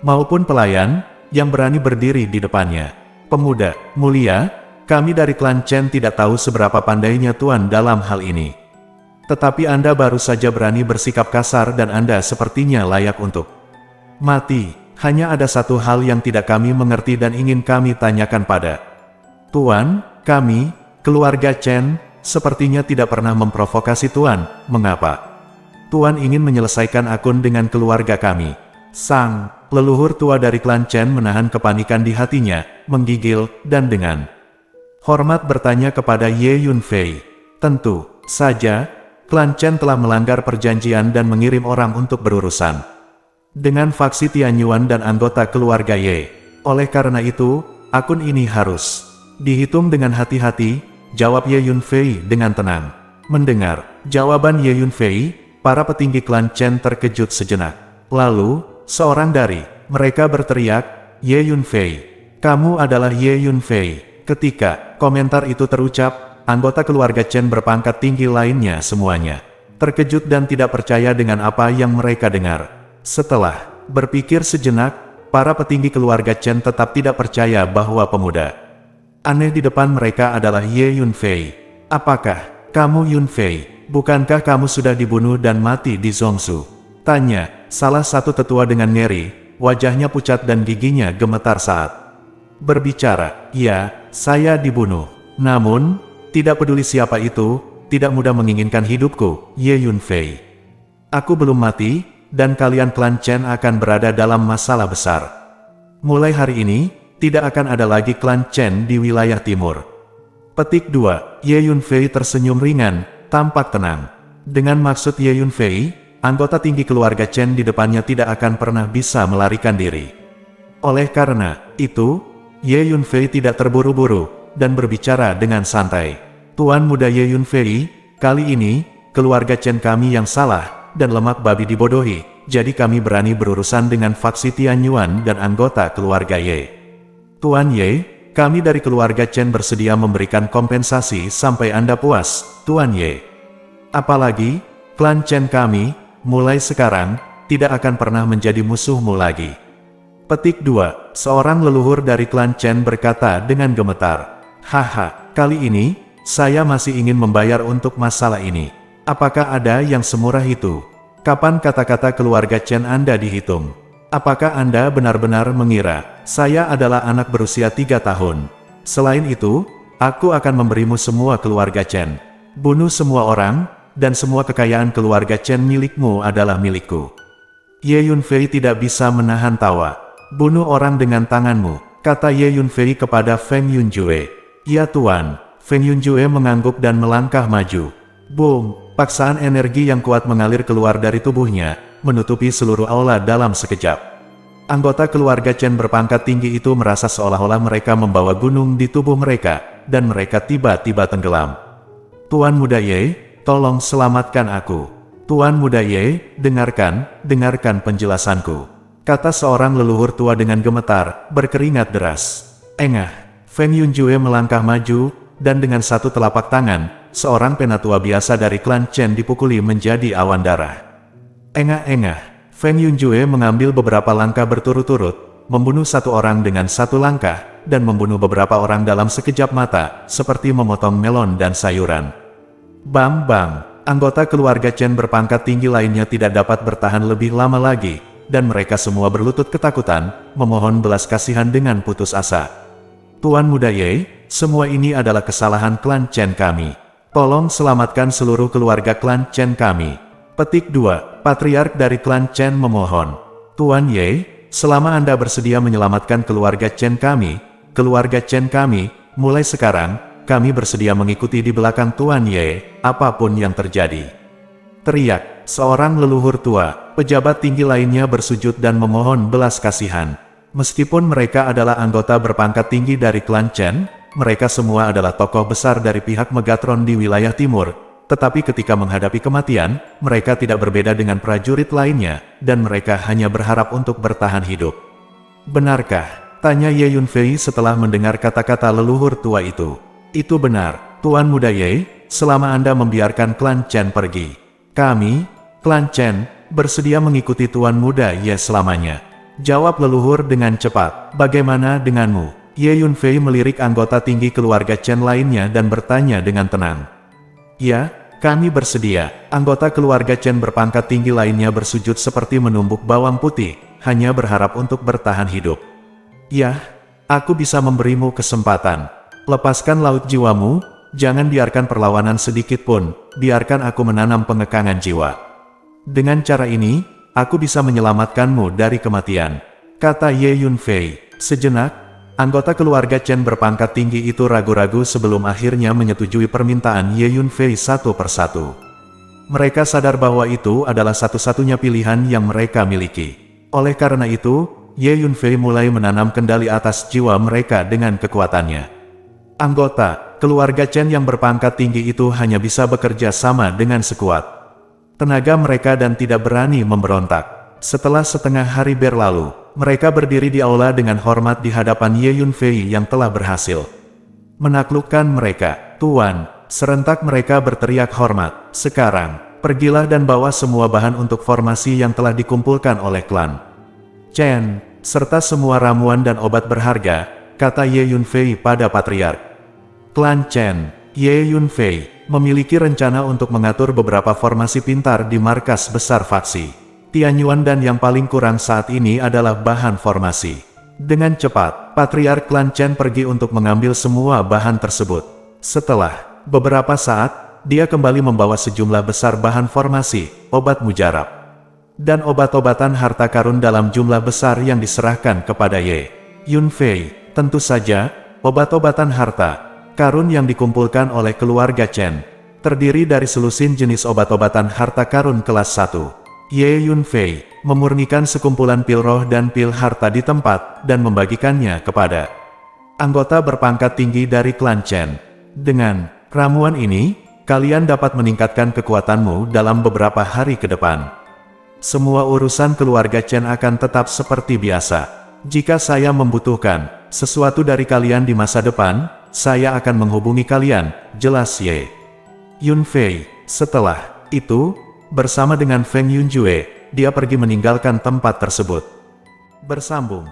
maupun pelayan, yang berani berdiri di depannya. Pemuda, mulia, kami dari klan Chen tidak tahu seberapa pandainya tuan dalam hal ini. Tetapi Anda baru saja berani bersikap kasar dan Anda sepertinya layak untuk mati. Hanya ada satu hal yang tidak kami mengerti dan ingin kami tanyakan pada tuan. Kami, keluarga Chen, sepertinya tidak pernah memprovokasi tuan. Mengapa? Tuan ingin menyelesaikan akun dengan keluarga kami. Sang leluhur tua dari klan Chen menahan kepanikan di hatinya, menggigil, dan dengan hormat bertanya kepada Ye Yunfei. Tentu saja, klan Chen telah melanggar perjanjian dan mengirim orang untuk berurusan dengan faksi Tianyuan dan anggota keluarga Ye. Oleh karena itu, akun ini harus dihitung dengan hati-hati, jawab Ye Yunfei dengan tenang. Mendengar jawaban Ye Yunfei, para petinggi klan Chen terkejut sejenak. Lalu, seorang dari mereka berteriak, "Ye Yunfei, kamu adalah Ye Yunfei." Ketika komentar itu terucap, anggota keluarga Chen berpangkat tinggi lainnya semuanya terkejut dan tidak percaya dengan apa yang mereka dengar. Setelah berpikir sejenak, para petinggi keluarga Chen tetap tidak percaya bahwa pemuda aneh di depan mereka adalah Ye Yunfei. "Apakah kamu Yunfei? Bukankah kamu sudah dibunuh dan mati di Zhongsu?" tanya salah satu tetua dengan ngeri, wajahnya pucat dan giginya gemetar saat berbicara. "Ya, saya dibunuh. Namun, tidak peduli siapa itu, tidak mudah menginginkan hidupku, Ye Yunfei. Aku belum mati, dan kalian klan Chen akan berada dalam masalah besar. Mulai hari ini, tidak akan ada lagi klan Chen di wilayah timur." Petik 2. Ye Yunfei tersenyum ringan, tampak tenang. Dengan maksud Ye Yunfei, anggota tinggi keluarga Chen di depannya tidak akan pernah bisa melarikan diri. Oleh karena itu, Ye Yunfei tidak terburu-buru, dan berbicara dengan santai. "Tuan muda Ye Yunfei, kali ini, keluarga Chen kami yang salah, dan lemak babi dibodohi, jadi kami berani berurusan dengan faksi Tianyuan dan anggota keluarga Ye. Tuan Ye, kami dari keluarga Chen bersedia memberikan kompensasi sampai Anda puas, Tuan Ye. Apalagi, klan Chen kami, mulai sekarang, tidak akan pernah menjadi musuhmu lagi." Petik 2. Seorang leluhur dari klan Chen berkata dengan gemetar, "Haha, kali ini, saya masih ingin membayar untuk masalah ini. Apakah ada yang semurah itu? Kapan kata-kata keluarga Chen Anda dihitung? Apakah Anda benar-benar mengira saya adalah anak berusia 3 tahun? Selain itu, aku akan memberimu semua keluarga Chen. Bunuh semua orang, dan semua kekayaan keluarga Chen milikmu adalah milikku." Ye Yunfei tidak bisa menahan tawa. "Bunuh orang dengan tanganmu," kata Ye Yunfei kepada Feng Yunjue. "Ya Tuan." Feng Yunjue mengangguk dan melangkah maju. Boom! Paksaan energi yang kuat mengalir keluar dari tubuhnya, menutupi seluruh aula dalam sekejap. Anggota keluarga Chen berpangkat tinggi itu merasa seolah-olah mereka membawa gunung di tubuh mereka, dan mereka tiba-tiba tenggelam. "Tuan muda Ye, tolong selamatkan aku. Tuan muda Ye, dengarkan penjelasanku," kata seorang leluhur tua dengan gemetar, berkeringat deras. "Engah!" Feng Yunjue melangkah maju, dan dengan satu telapak tangan, seorang penatua biasa dari klan Chen dipukuli menjadi awan darah. "Engah!" Feng Yunjue mengambil beberapa langkah berturut-turut, membunuh satu orang dengan satu langkah, dan membunuh beberapa orang dalam sekejap mata, seperti memotong melon dan sayuran. Bang bang! Anggota keluarga Chen berpangkat tinggi lainnya tidak dapat bertahan lebih lama lagi, dan mereka semua berlutut ketakutan, memohon belas kasihan dengan putus asa. "Tuan muda Ye, semua ini adalah kesalahan klan Chen kami. Tolong selamatkan seluruh keluarga klan Chen kami." Petik 2. Patriark dari klan Chen memohon. "Tuan Ye, selama Anda bersedia menyelamatkan keluarga Chen kami, mulai sekarang, kami bersedia mengikuti di belakang Tuan Ye, apapun yang terjadi." Teriak seorang leluhur tua. Pejabat tinggi lainnya bersujud dan memohon belas kasihan. Meskipun mereka adalah anggota berpangkat tinggi dari klan Chen, mereka semua adalah tokoh besar dari pihak Megatron di wilayah timur, tetapi ketika menghadapi kematian, mereka tidak berbeda dengan prajurit lainnya, dan mereka hanya berharap untuk bertahan hidup. "Benarkah?" tanya Ye Yunfei setelah mendengar kata-kata leluhur tua itu. "Itu benar, Tuan muda Ye, selama Anda membiarkan klan Chen pergi. Kami, klan Chen, bersedia mengikuti Tuan muda Ye selamanya," jawab leluhur dengan cepat. "Bagaimana denganmu?" Ye Yunfei melirik anggota tinggi keluarga Chen lainnya dan bertanya dengan tenang. "Ya, kami bersedia." Anggota keluarga Chen berpangkat tinggi lainnya bersujud seperti menumbuk bawang putih, hanya berharap untuk bertahan hidup. "Ya, aku bisa memberimu kesempatan. Lepaskan laut jiwamu, jangan biarkan perlawanan sedikit pun, biarkan aku menanam pengekangan jiwa." Dengan cara ini, aku bisa menyelamatkanmu dari kematian, kata Ye Yunfei. Sejenak, anggota keluarga Chen berpangkat tinggi itu ragu-ragu sebelum akhirnya menyetujui permintaan Ye Yunfei satu persatu. Mereka sadar bahwa itu adalah satu-satunya pilihan yang mereka miliki. Oleh karena itu, Ye Yunfei mulai menanam kendali atas jiwa mereka dengan kekuatannya. Anggota keluarga Chen yang berpangkat tinggi itu hanya bisa bekerja sama dengan sekuat tenaga mereka dan tidak berani memberontak. Setelah setengah hari berlalu, mereka berdiri di aula dengan hormat di hadapan Ye Yunfei yang telah berhasil menaklukkan mereka. Tuan, serentak mereka berteriak hormat. Sekarang, pergilah dan bawa semua bahan untuk formasi yang telah dikumpulkan oleh klan Chen, serta semua ramuan dan obat berharga, kata Ye Yunfei pada Patriark. Klan Chen, Ye Yunfei, memiliki rencana untuk mengatur beberapa formasi pintar di markas besar faksi Tianyuan dan yang paling kurang saat ini adalah bahan formasi. Dengan cepat, Patriark Klan Chen pergi untuk mengambil semua bahan tersebut. Setelah beberapa saat, dia kembali membawa sejumlah besar bahan formasi, obat mujarab, dan obat-obatan harta karun dalam jumlah besar yang diserahkan kepada Ye Yunfei. Tentu saja, obat-obatan harta karun yang dikumpulkan oleh keluarga Chen terdiri dari selusin jenis obat-obatan harta karun kelas 1. Ye Yunfei memurnikan sekumpulan pil roh dan pil harta di tempat dan membagikannya kepada anggota berpangkat tinggi dari klan Chen. Dengan ramuan ini, kalian dapat meningkatkan kekuatanmu dalam beberapa hari ke depan. Semua urusan keluarga Chen akan tetap seperti biasa. Jika saya membutuhkan sesuatu dari kalian di masa depan, saya akan menghubungi kalian, jelas Ye Yunfei. Setelah itu, bersama dengan Feng Yunjue, dia pergi meninggalkan tempat tersebut. Bersambung.